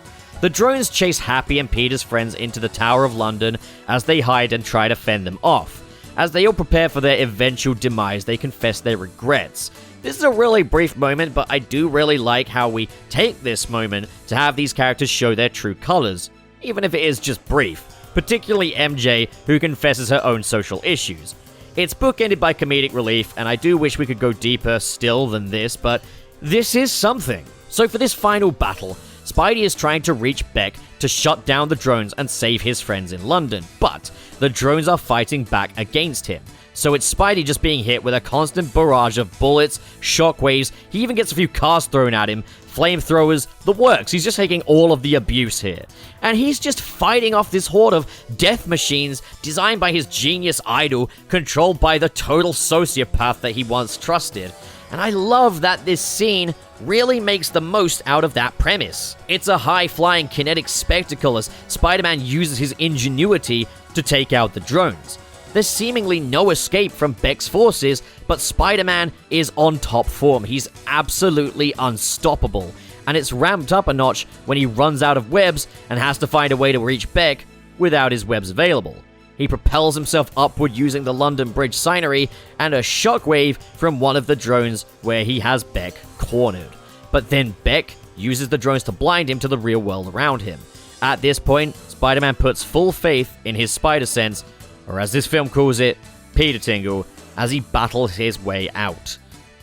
The drones chase Happy and Peter's friends into the Tower of London as they hide and try to fend them off. As they all prepare for their eventual demise, they confess their regrets. This is a really brief moment, but I do really like how we take this moment to have these characters show their true colors, even if it is just brief, particularly MJ, who confesses her own social issues. It's bookended by comedic relief, and I do wish we could go deeper still than this, but this is something. So for this final battle, Spidey is trying to reach Beck to shut down the drones and save his friends in London, but the drones are fighting back against him. So it's Spidey just being hit with a constant barrage of bullets, shockwaves, he even gets a few cars thrown at him, flamethrowers, the works. He's just taking all of the abuse here. And he's just fighting off this horde of death machines designed by his genius idol, controlled by the total sociopath that he once trusted. And I love that this scene really makes the most out of that premise. It's a high-flying kinetic spectacle as Spider-Man uses his ingenuity to take out the drones. There's seemingly no escape from Beck's forces, but Spider-Man is on top form. He's absolutely unstoppable, and it's ramped up a notch when he runs out of webs and has to find a way to reach Beck without his webs available. He propels himself upward using the London Bridge scenery and a shockwave from one of the drones where he has Beck cornered. But then Beck uses the drones to blind him to the real world around him. At this point, Spider-Man puts full faith in his spider sense, or as this film calls it, Peter Tingle, as he battles his way out.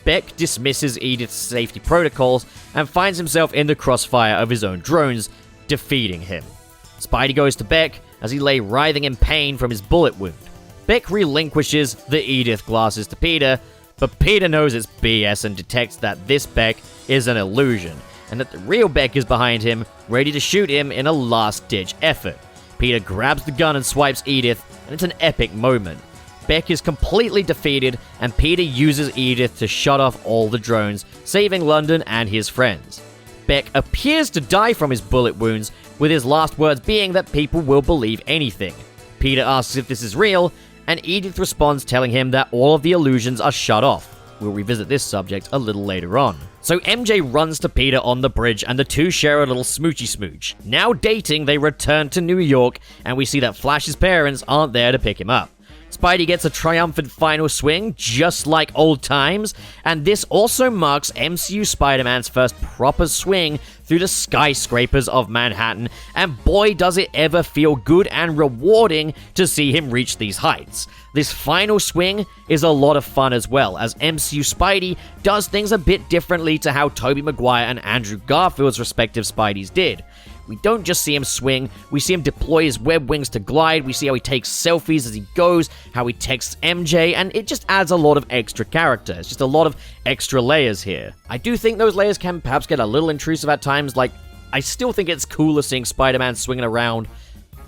Beck dismisses Edith's safety protocols and finds himself in the crossfire of his own drones, defeating him. Spidey goes to Beck as he lay writhing in pain from his bullet wound. Beck relinquishes the Edith glasses to Peter, but Peter knows it's BS and detects that this Beck is an illusion, and that the real Beck is behind him, ready to shoot him in a last-ditch effort. Peter grabs the gun and swipes Edith, and it's an epic moment. Beck is completely defeated, and Peter uses Edith to shut off all the drones, saving London and his friends. Beck appears to die from his bullet wounds, with his last words being that people will believe anything. Peter asks if this is real, and Edith responds telling him that all of the illusions are shut off. We'll revisit this subject a little later on. So MJ runs to Peter on the bridge, and the two share a little smoochy smooch. Now dating, they return to New York, and we see that Flash's parents aren't there to pick him up. Spidey gets a triumphant final swing, just like old times, and this also marks MCU Spider-Man's first proper swing through the skyscrapers of Manhattan, and boy does it ever feel good and rewarding to see him reach these heights. This final swing is a lot of fun as well, as MCU Spidey does things a bit differently to how Tobey Maguire and Andrew Garfield's respective Spideys did. We don't just see him swing, we see him deploy his web wings to glide, we see how he takes selfies as he goes, how he texts MJ, and it just adds a lot of extra character. It's just a lot of extra layers here. I do think those layers can perhaps get a little intrusive at times, like, I still think it's cooler seeing Spider-Man swinging around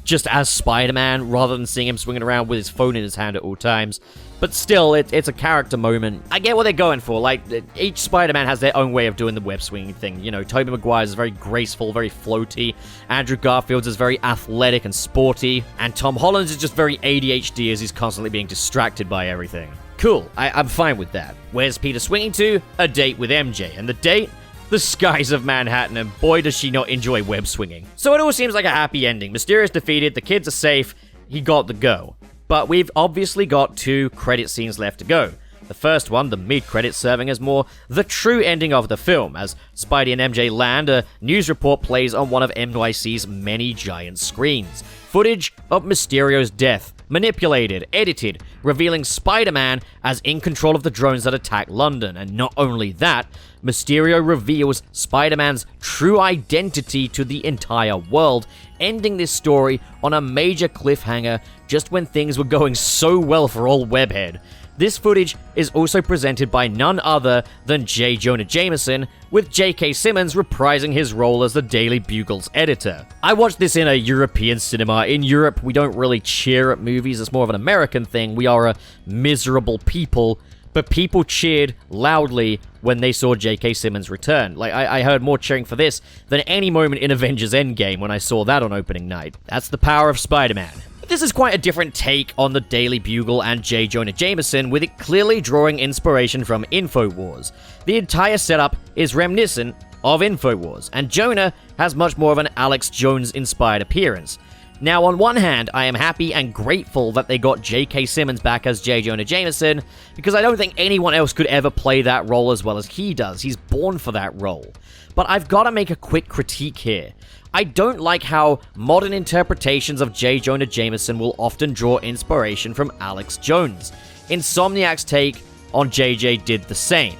just as Spider-Man, rather than seeing him swinging around with his phone in his hand at all times. But still, it's a character moment. I get what they're going for. Like, each Spider-Man has their own way of doing the web swinging thing. You know, Tobey Maguire's is very graceful, very floaty. Andrew Garfield's is very athletic and sporty. And Tom Holland's is just very ADHD as he's constantly being distracted by everything. Cool, I'm fine with that. Where's Peter swinging to? A date with MJ. And the date? The skies of Manhattan, and boy does she not enjoy web swinging. So it all seems like a happy ending. Mysterio's defeated, the kids are safe, he got the go. But we've obviously got 2 credit scenes left to go. The first one, the mid-credits, serving as more the true ending of the film. As Spidey and MJ land, a news report plays on one of NYC's many giant screens. Footage of Mysterio's death, manipulated, edited, revealing Spider-Man as in control of the drones that attack London. And not only that, Mysterio reveals Spider-Man's true identity to the entire world, ending this story on a major cliffhanger just when things were going so well for old Webhead. This footage is also presented by none other than J. Jonah Jameson, with J.K. Simmons reprising his role as the Daily Bugle's editor. I watched this in a European cinema. In Europe, we don't really cheer at movies, it's more of an American thing. We are a miserable people, but people cheered loudly when they saw J.K. Simmons return. Like, I heard more cheering for this than any moment in Avengers Endgame when I saw that on opening night. That's the power of Spider-Man. This is quite a different take on the Daily Bugle and J. Jonah Jameson, with it clearly drawing inspiration from InfoWars. The entire setup is reminiscent of InfoWars, and Jonah has much more of an Alex Jones-inspired appearance. Now, on one hand, I am happy and grateful that they got J.K. Simmons back as J. Jonah Jameson, because I don't think anyone else could ever play that role as well as he does. He's born for that role. But I've got to make a quick critique here. I don't like how modern interpretations of J. Jonah Jameson will often draw inspiration from Alex Jones. Insomniac's take on JJ did the same.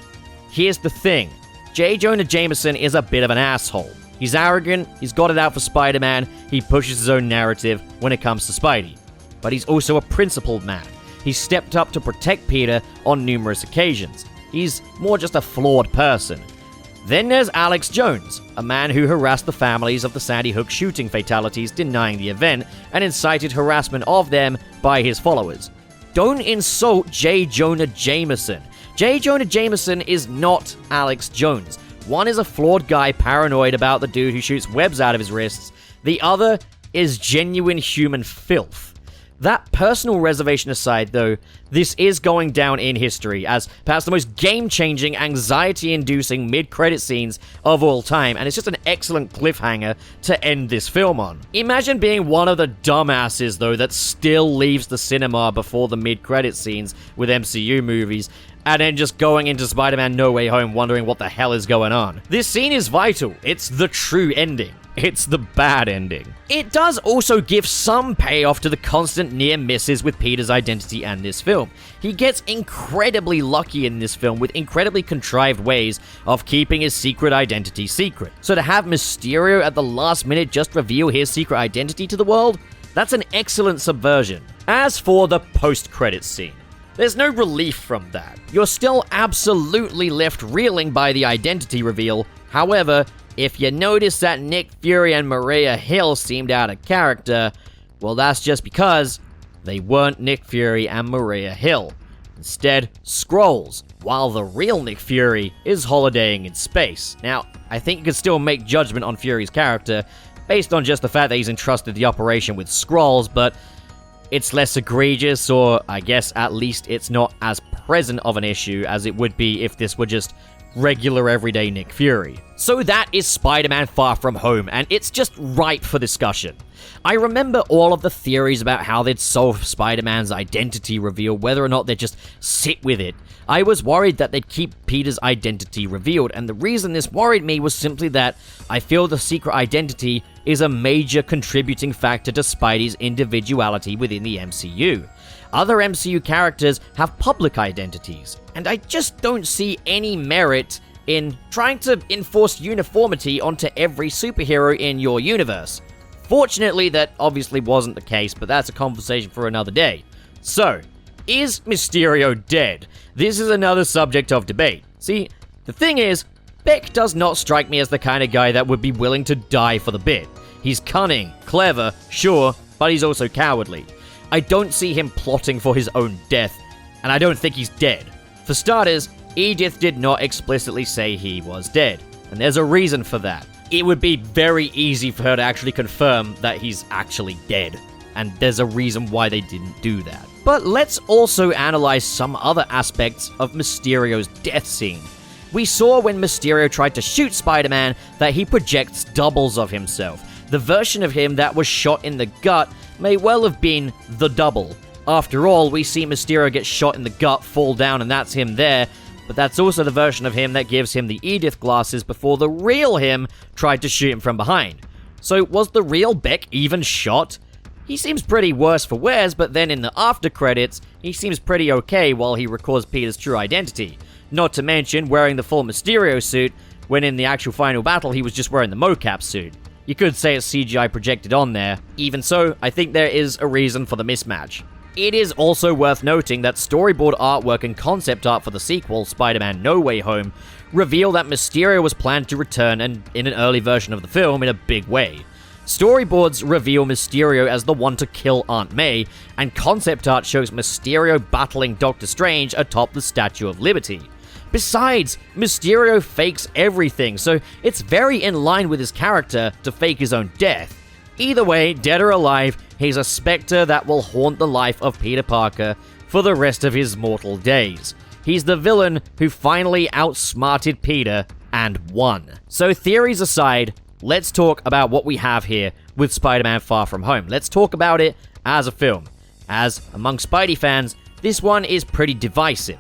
Here's the thing. J. Jonah Jameson is a bit of an asshole. He's arrogant, he's got it out for Spider-Man, he pushes his own narrative when it comes to Spidey. But he's also a principled man. He's stepped up to protect Peter on numerous occasions. He's more just a flawed person. Then there's Alex Jones, a man who harassed the families of the Sandy Hook shooting fatalities, denying the event, and incited harassment of them by his followers. Don't insult J. Jonah Jameson. J. Jonah Jameson is not Alex Jones. One is a flawed guy paranoid about the dude who shoots webs out of his wrists. The other is genuine human filth. That personal reservation aside, though, this is going down in history as perhaps the most game-changing, anxiety-inducing mid-credit scenes of all time, and it's just an excellent cliffhanger to end this film on. Imagine being one of the dumbasses, though, that still leaves the cinema before the mid-credit scenes with MCU movies, and then just going into Spider-Man No Way Home wondering what the hell is going on. This scene is vital. It's the true ending. It's the bad ending. It does also give some payoff to the constant near misses with Peter's identity and this film. He gets incredibly lucky in this film with incredibly contrived ways of keeping his secret identity secret. So to have Mysterio at the last minute just reveal his secret identity to the world, that's an excellent subversion. As for the post-credits scene, there's no relief from that. You're still absolutely left reeling by the identity reveal. However, if you notice that Nick Fury and Maria Hill seemed out of character, well, that's just because they weren't Nick Fury and Maria Hill. Instead, Skrulls, while the real Nick Fury is holidaying in space. Now, I think you can still make judgment on Fury's character based on just the fact that he's entrusted the operation with Skrulls, but it's less egregious, or I guess at least it's not as present of an issue as it would be if this were just regular everyday Nick Fury. So that is Spider-Man Far From Home, and it's just ripe for discussion. I remember all of the theories about how they'd solve Spider-Man's identity reveal, whether or not they'd just sit with it. I was worried that they'd keep Peter's identity revealed, and the reason this worried me was simply that I feel the secret identity is a major contributing factor to Spidey's individuality within the MCU. Other MCU characters have public identities, and I just don't see any merit in trying to enforce uniformity onto every superhero in your universe. Fortunately, that obviously wasn't the case, but that's a conversation for another day. So, is Mysterio dead? This is another subject of debate. See, the thing is, Beck does not strike me as the kind of guy that would be willing to die for the bit. He's cunning, clever, sure, but he's also cowardly. I don't see him plotting for his own death, and I don't think he's dead. For starters, Edith did not explicitly say he was dead, and there's a reason for that. It would be very easy for her to actually confirm that he's actually dead, and there's a reason why they didn't do that. But let's also analyze some other aspects of Mysterio's death scene. We saw when Mysterio tried to shoot Spider-Man that he projects doubles of himself. The version of him that was shot in the gut may well have been the double. After all, we see Mysterio get shot in the gut, fall down, and that's him there, but that's also the version of him that gives him the Edith glasses before the real him tried to shoot him from behind. So was the real Beck even shot? He seems pretty worse for wears, but then in the after credits, he seems pretty okay while he records Peter's true identity. Not to mention wearing the full Mysterio suit, when in the actual final battle he was just wearing the mocap suit. You could say it's CGI projected on there. Even so, I think there is a reason for the mismatch. It is also worth noting that storyboard artwork and concept art for the sequel, Spider-Man No Way Home, reveal that Mysterio was planned to return and in an early version of the film in a big way. Storyboards reveal Mysterio as the one to kill Aunt May, and concept art shows Mysterio battling Doctor Strange atop the Statue of Liberty. Besides, Mysterio fakes everything, so it's very in line with his character to fake his own death. Either way, dead or alive, he's a specter that will haunt the life of Peter Parker for the rest of his mortal days. He's the villain who finally outsmarted Peter and won. So theories aside, let's talk about what we have here with Spider-Man Far From Home. Let's talk about it as a film. As among Spidey fans, this one is pretty divisive.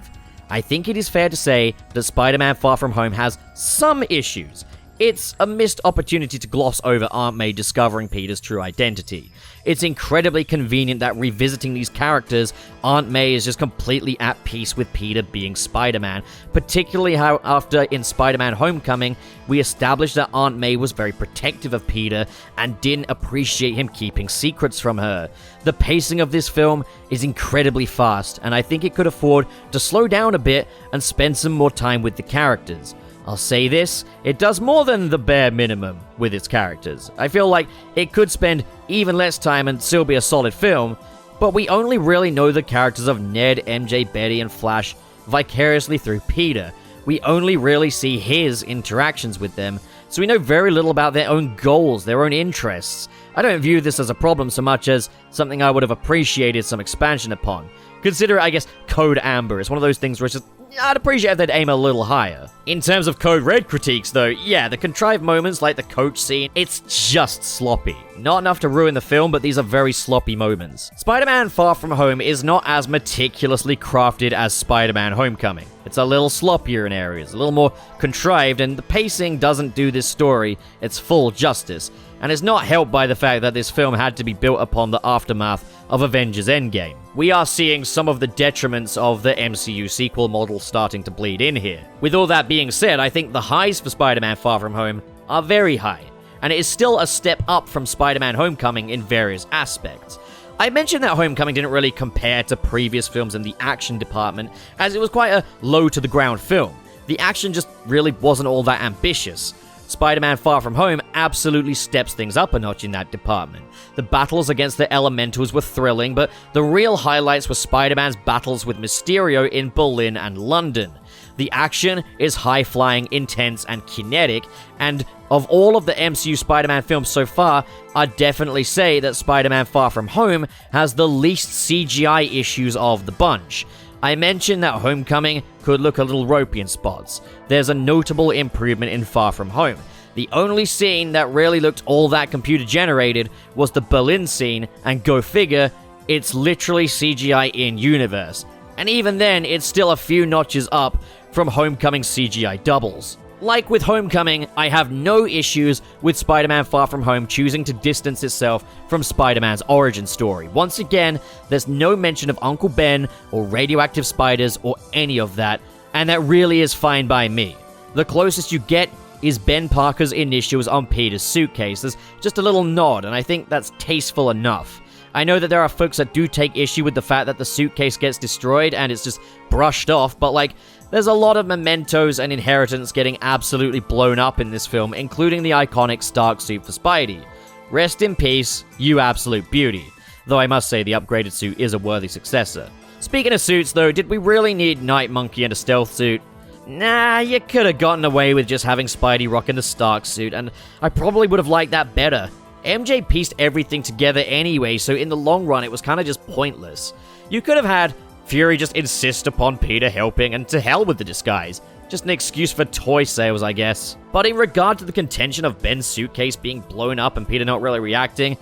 I think it is fair to say that Spider-Man Far From Home has some issues. It's a missed opportunity to gloss over Aunt May discovering Peter's true identity. It's incredibly convenient that revisiting these characters, Aunt May is just completely at peace with Peter being Spider-Man, particularly how after in Spider-Man Homecoming, we established that Aunt May was very protective of Peter and didn't appreciate him keeping secrets from her. The pacing of this film is incredibly fast, and I think it could afford to slow down a bit and spend some more time with the characters. I'll say this, it does more than the bare minimum with its characters. I feel like it could spend even less time and still be a solid film, but we only really know the characters of Ned, MJ, Betty, and Flash vicariously through Peter. We only really see his interactions with them, so we know very little about their own goals, their own interests. I don't view this as a problem so much as something I would have appreciated some expansion upon. Consider, I guess, Code Amber is one of those things where it's just, I'd appreciate if they'd aim a little higher. In terms of Code Red critiques, though, yeah, the contrived moments like the coach scene, it's just sloppy. Not enough to ruin the film, but these are very sloppy moments. Spider-Man Far From Home is not as meticulously crafted as Spider-Man Homecoming. It's a little sloppier in areas, a little more contrived, and the pacing doesn't do this story its full justice, and is not helped by the fact that this film had to be built upon the aftermath of Avengers Endgame. We are seeing some of the detriments of the MCU sequel model starting to bleed in here. With all that being said, I think the highs for Spider-Man Far From Home are very high, and it is still a step up from Spider-Man Homecoming in various aspects. I mentioned that Homecoming didn't really compare to previous films in the action department, as it was quite a low-to-the-ground film. The action just really wasn't all that ambitious. Spider-Man Far From Home absolutely steps things up a notch in that department. The battles against the Elementals were thrilling, but the real highlights were Spider-Man's battles with Mysterio in Berlin and London. The action is high-flying, intense, and kinetic, and of all of the MCU Spider-Man films so far, I'd definitely say that Spider-Man Far From Home has the least CGI issues of the bunch. I mentioned that Homecoming could look a little ropey in spots. There's a notable improvement in Far From Home. The only scene that really looked all that computer generated was the Berlin scene, and go figure, it's literally CGI in universe. And even then, it's still a few notches up from Homecoming CGI doubles. Like with Homecoming, I have no issues with Spider-Man Far From Home choosing to distance itself from Spider-Man's origin story. Once again, there's no mention of Uncle Ben or radioactive spiders or any of that, and that really is fine by me. The closest you get is Ben Parker's initials on Peter's suitcase. There's just a little nod, and I think that's tasteful enough. I know that there are folks that do take issue with the fact that the suitcase gets destroyed and it's just brushed off, but there's a lot of mementos and inheritance getting absolutely blown up in this film, including the iconic Stark suit for Spidey. Rest in peace, you absolute beauty. Though I must say the upgraded suit is a worthy successor. Speaking of suits though, did we really need Night Monkey and a stealth suit? Nah, you could have gotten away with just having Spidey rocking the Stark suit, and I probably would have liked that better. MJ pieced everything together anyway, so in the long run it was kind of just pointless. You could have had Fury just insist upon Peter helping, and to hell with the disguise. Just an excuse for toy sales, I guess. But in regard to the contention of Ben's suitcase being blown up and Peter not really reacting,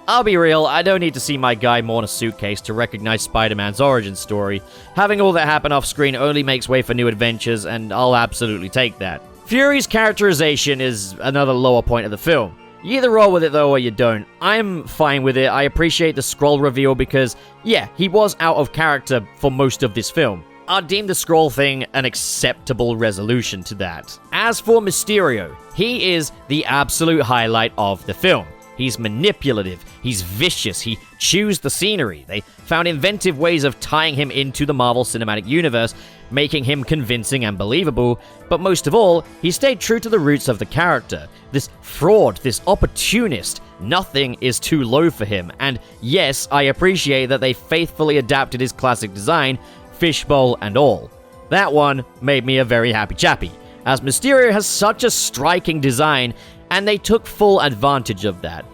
I'll be real, I don't need to see my guy mourn a suitcase to recognize Spider-Man's origin story. Having all that happen off-screen only makes way for new adventures, and I'll absolutely take that. Fury's characterization is another lower point of the film. You either roll with it though or you don't. I'm fine with it. I appreciate the Skrull reveal because, yeah, he was out of character for most of this film. I'd deem the Skrull thing an acceptable resolution to that. As for Mysterio, he is the absolute highlight of the film. He's manipulative, he's vicious, he chews the scenery. They found inventive ways of tying him into the Marvel Cinematic Universe, making him convincing and believable, but most of all, he stayed true to the roots of the character. This fraud, this opportunist, nothing is too low for him, and yes, I appreciate that they faithfully adapted his classic design, fishbowl and all. That one made me a very happy chappy, as Mysterio has such a striking design, and they took full advantage of that.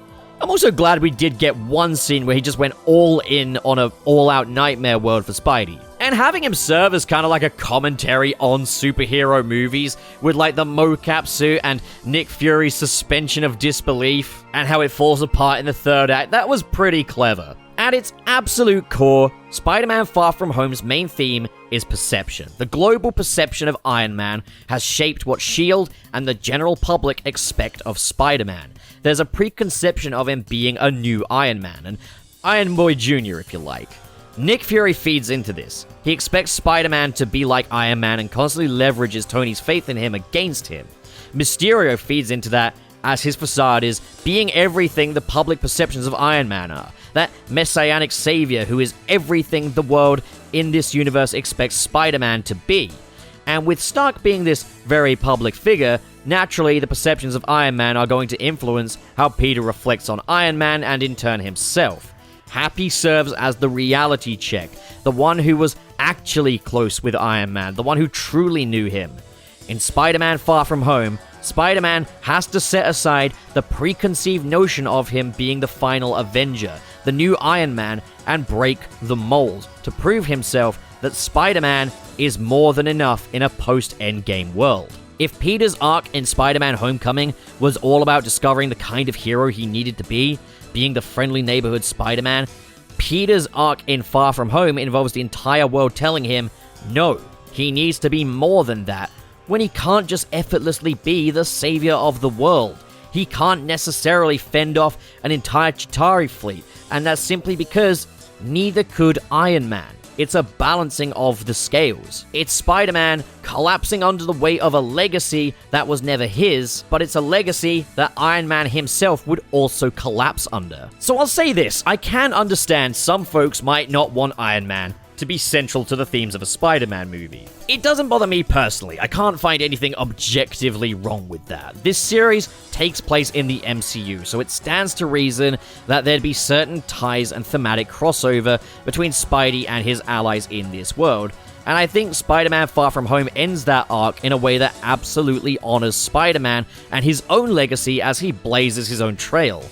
I'm also glad we did get one scene where he just went all in on an all-out nightmare world for Spidey. And having him serve as kind of like a commentary on superhero movies with the mocap suit and Nick Fury's suspension of disbelief and how it falls apart in the third act, that was pretty clever. At its absolute core, Spider-Man Far From Home's main theme is perception. The global perception of Iron Man has shaped what S.H.I.E.L.D. and the general public expect of Spider-Man. There's a preconception of him being a new Iron Man, an Iron Boy Jr. if you like. Nick Fury feeds into this. He expects Spider-Man to be like Iron Man and constantly leverages Tony's faith in him against him. Mysterio feeds into that as his facade is being everything the public perceptions of Iron Man are. That messianic savior who is everything the world in this universe expects Spider-Man to be. And with Stark being this very public figure, naturally the perceptions of Iron Man are going to influence how Peter reflects on Iron Man and in turn himself. Happy serves as the reality check, the one who was actually close with Iron Man, the one who truly knew him. In Spider-Man Far From Home, Spider-Man has to set aside the preconceived notion of him being the final Avenger, the new Iron Man, and break the mold to prove himself that Spider-Man is more than enough in a post-Endgame world. If Peter's arc in Spider-Man Homecoming was all about discovering the kind of hero he needed to be, being the friendly neighborhood Spider-Man, Peter's arc in Far From Home involves the entire world telling him, no, he needs to be more than that, when he can't just effortlessly be the savior of the world. He can't necessarily fend off an entire Chitauri fleet, and that's simply because neither could Iron Man. It's a balancing of the scales. It's Spider-Man collapsing under the weight of a legacy that was never his, but it's a legacy that Iron Man himself would also collapse under. So I'll say this, I can understand some folks might not want Iron Man to be central to the themes of a Spider-Man movie. It doesn't bother me personally. I can't find anything objectively wrong with that. This series takes place in the MCU, so it stands to reason that there'd be certain ties and thematic crossover between Spidey and his allies in this world, and I think Spider-Man Far From Home ends that arc in a way that absolutely honors Spider-Man and his own legacy as he blazes his own trail.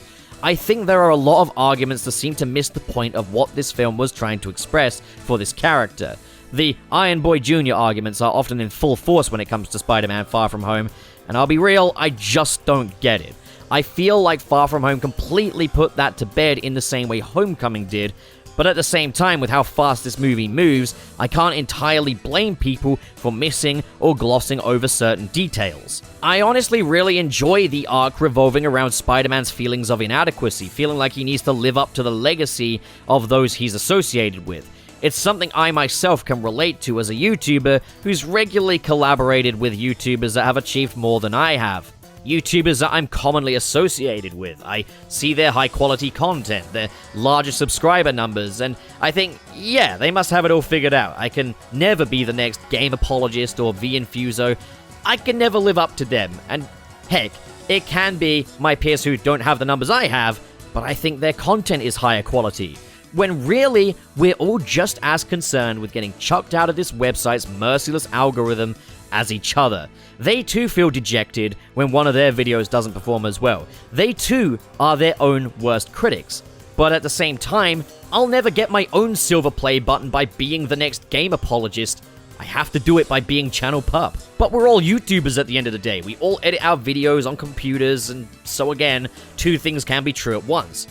I think there are a lot of arguments that seem to miss the point of what this film was trying to express for this character. The Iron Boy Jr. arguments are often in full force when it comes to Spider-Man Far From Home, and I'll be real, I just don't get it. I feel like Far From Home completely put that to bed in the same way Homecoming did, but at the same time, with how fast this movie moves, I can't entirely blame people for missing or glossing over certain details. I honestly really enjoy the arc revolving around Spider-Man's feelings of inadequacy, feeling like he needs to live up to the legacy of those he's associated with. It's something I myself can relate to as a YouTuber who's regularly collaborated with YouTubers that have achieved more than I have. YouTubers that I'm commonly associated with. I see their high-quality content, their larger subscriber numbers, and I think, yeah, they must have it all figured out. I can never be the next game apologist or V-Infuso. I can never live up to them, and heck, it can be my peers who don't have the numbers I have, but I think their content is higher quality. When really, we're all just as concerned with getting chucked out of this website's merciless algorithm as each other. They too feel dejected when one of their videos doesn't perform as well. They too are their own worst critics. But at the same time, I'll never get my own silver play button by being the next game apologist. I have to do it by being channel pup. But we're all YouTubers at the end of the day. We all edit our videos on computers, and so again, two things can be true at once.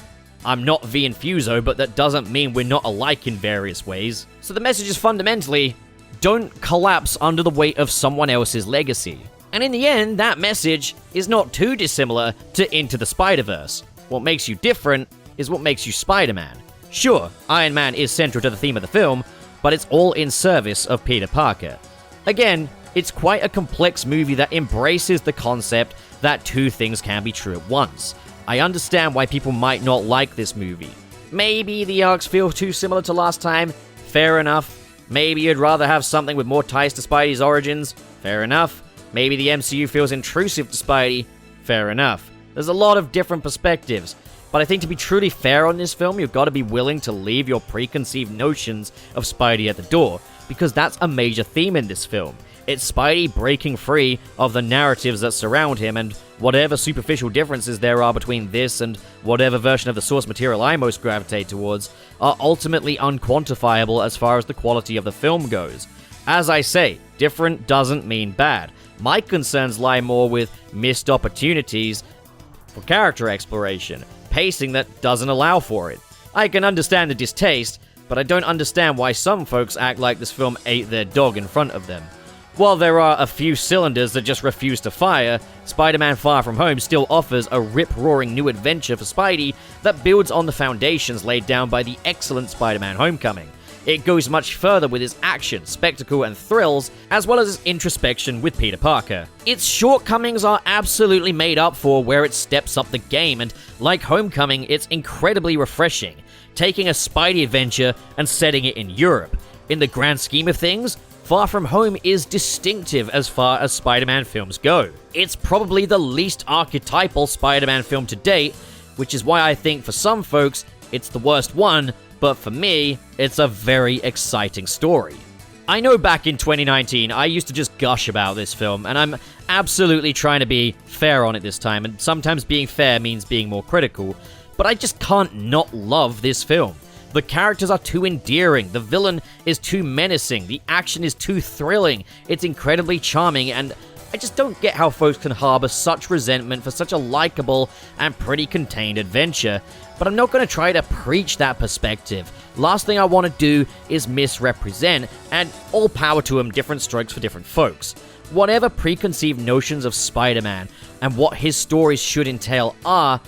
I'm not V-Infuso, but that doesn't mean we're not alike in various ways. So the message is fundamentally, don't collapse under the weight of someone else's legacy. And in the end, that message is not too dissimilar to Into the Spider-Verse. What makes you different is what makes you Spider-Man. Sure, Iron Man is central to the theme of the film, but it's all in service of Peter Parker. Again, it's quite a complex movie that embraces the concept that two things can be true at once. I understand why people might not like this movie. Maybe the arcs feel too similar to last time. Fair enough. Maybe you'd rather have something with more ties to Spidey's origins. Fair enough. Maybe the MCU feels intrusive to Spidey. Fair enough. There's a lot of different perspectives. But I think to be truly fair on this film, you've got to be willing to leave your preconceived notions of Spidey at the door, because that's a major theme in this film. It's Spidey breaking free of the narratives that surround him, and whatever superficial differences there are between this and whatever version of the source material I most gravitate towards are ultimately unquantifiable as far as the quality of the film goes. As I say, different doesn't mean bad. My concerns lie more with missed opportunities for character exploration, pacing that doesn't allow for it. I can understand the distaste, but I don't understand why some folks act like this film ate their dog in front of them. While there are a few cylinders that just refuse to fire, Spider-Man Far From Home still offers a rip-roaring new adventure for Spidey that builds on the foundations laid down by the excellent Spider-Man Homecoming. It goes much further with its action, spectacle, and thrills, as well as its introspection with Peter Parker. Its shortcomings are absolutely made up for where it steps up the game, and like Homecoming, it's incredibly refreshing, taking a Spidey adventure and setting it in Europe. In the grand scheme of things, Far From Home is distinctive as far as Spider-Man films go. It's probably the least archetypal Spider-Man film to date, which is why I think for some folks, it's the worst one, but for me, it's a very exciting story. I know back in 2019, I used to just gush about this film, and I'm absolutely trying to be fair on it this time, and sometimes being fair means being more critical, but I just can't not love this film. The characters are too endearing, the villain is too menacing, the action is too thrilling, it's incredibly charming, and I just don't get how folks can harbor such resentment for such a likable and pretty contained adventure. But I'm not going to try to preach that perspective. Last thing I want to do is misrepresent, and all power to him, different strokes for different folks. Whatever preconceived notions of Spider-Man and what his stories should entail are,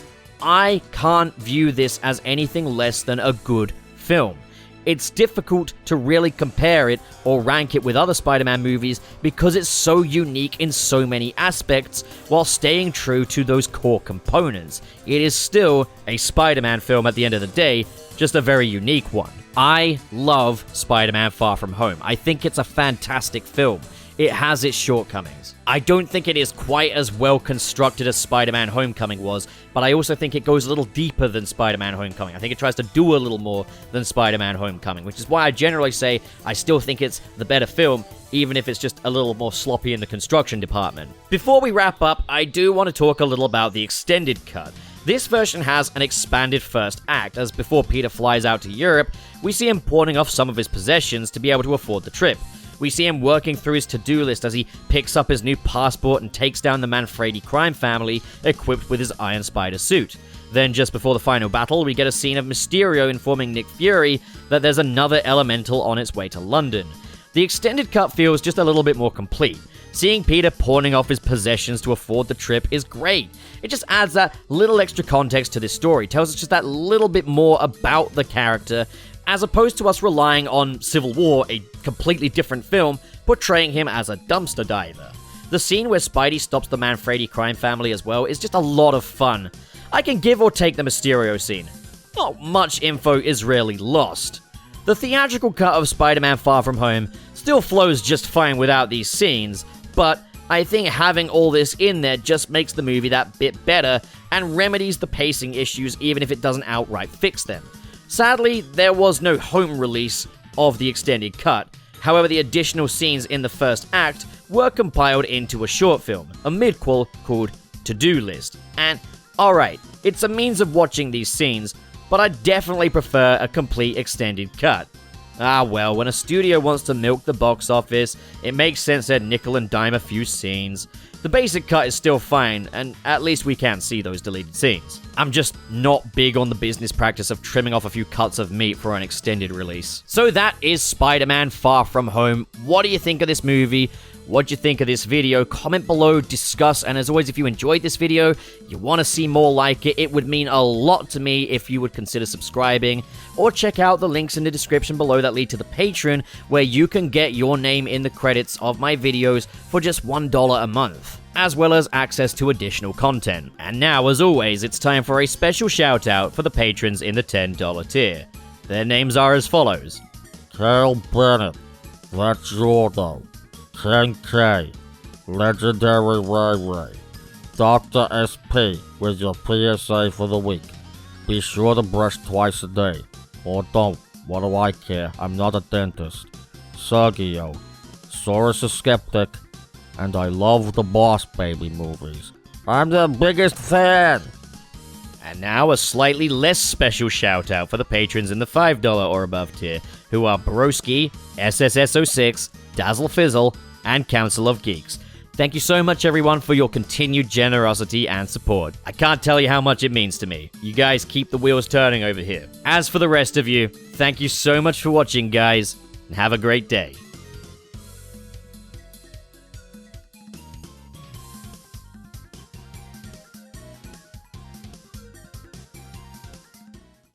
I can't view this as anything less than a good film. It's difficult to really compare it or rank it with other Spider-Man movies because it's so unique in so many aspects while staying true to those core components. It is still a Spider-Man film at the end of the day, just a very unique one. I love Spider-Man Far From Home. I think it's a fantastic film. It has its shortcomings. I don't think it is quite as well constructed as Spider-Man Homecoming was, but I also think it goes a little deeper than Spider-Man Homecoming. I think it tries to do a little more than Spider-Man Homecoming, which is why I generally say I still think it's the better film, even if it's just a little more sloppy in the construction department. Before we wrap up, I do want to talk a little about the extended cut. This version has an expanded first act, as before Peter flies out to Europe, we see him pawning off some of his possessions to be able to afford the trip. We see him working through his to-do list as he picks up his new passport and takes down the Manfredi crime family equipped with his Iron Spider suit. Then, just before the final battle, we get a scene of Mysterio informing Nick Fury that there's another elemental on its way to London. The extended cut feels just a little bit more complete. Seeing Peter pawning off his possessions to afford the trip is great. It just adds that little extra context to this story, tells us just that little bit more about the character, as opposed to us relying on Civil War, a completely different film, portraying him as a dumpster diver. The scene where Spidey stops the Manfredi crime family as well is just a lot of fun. I can give or take the Mysterio scene. Not much info is really lost. The theatrical cut of Spider-Man Far From Home still flows just fine without these scenes, but I think having all this in there just makes the movie that bit better and remedies the pacing issues even if it doesn't outright fix them. Sadly, there was no home release of the extended cut. However, the additional scenes in the first act were compiled into a short film, a midquel called To-Do List. And, alright, it's a means of watching these scenes, but I definitely prefer a complete extended cut. Ah well, when a studio wants to milk the box office, it makes sense to nickel and dime a few scenes. The basic cut is still fine, and at least we can see those deleted scenes. I'm just not big on the business practice of trimming off a few cuts of meat for an extended release. So that is Spider-Man Far From Home. What do you think of this movie? What do you think of this video? Comment below, discuss, and as always, if you enjoyed this video, you want to see more like it, it would mean a lot to me if you would consider subscribing, or check out the links in the description below that lead to the Patreon, where you can get your name in the credits of my videos for just $1 a month, as well as access to additional content. And now, as always, it's time for a special shout out for the patrons in the $10 tier. Their names are as follows: Carol Bennett, that's Jordan, Ken K, Legendary Ray Ray, Dr. SP with your PSA for the week. Be sure to brush twice a day. Or don't, what do I care, I'm not a dentist. Sergio, Saurus is Skeptic, and I love the Boss Baby movies. I'm the biggest fan! And now a slightly less special shout out for the patrons in the $5 or above tier, who are Broski, SSS06, Dazzle Fizzle, and Council of Geeks. Thank you so much everyone for your continued generosity and support. I can't tell you how much it means to me. You guys keep the wheels turning over here. As for the rest of you, thank you so much for watching guys, and have a great day.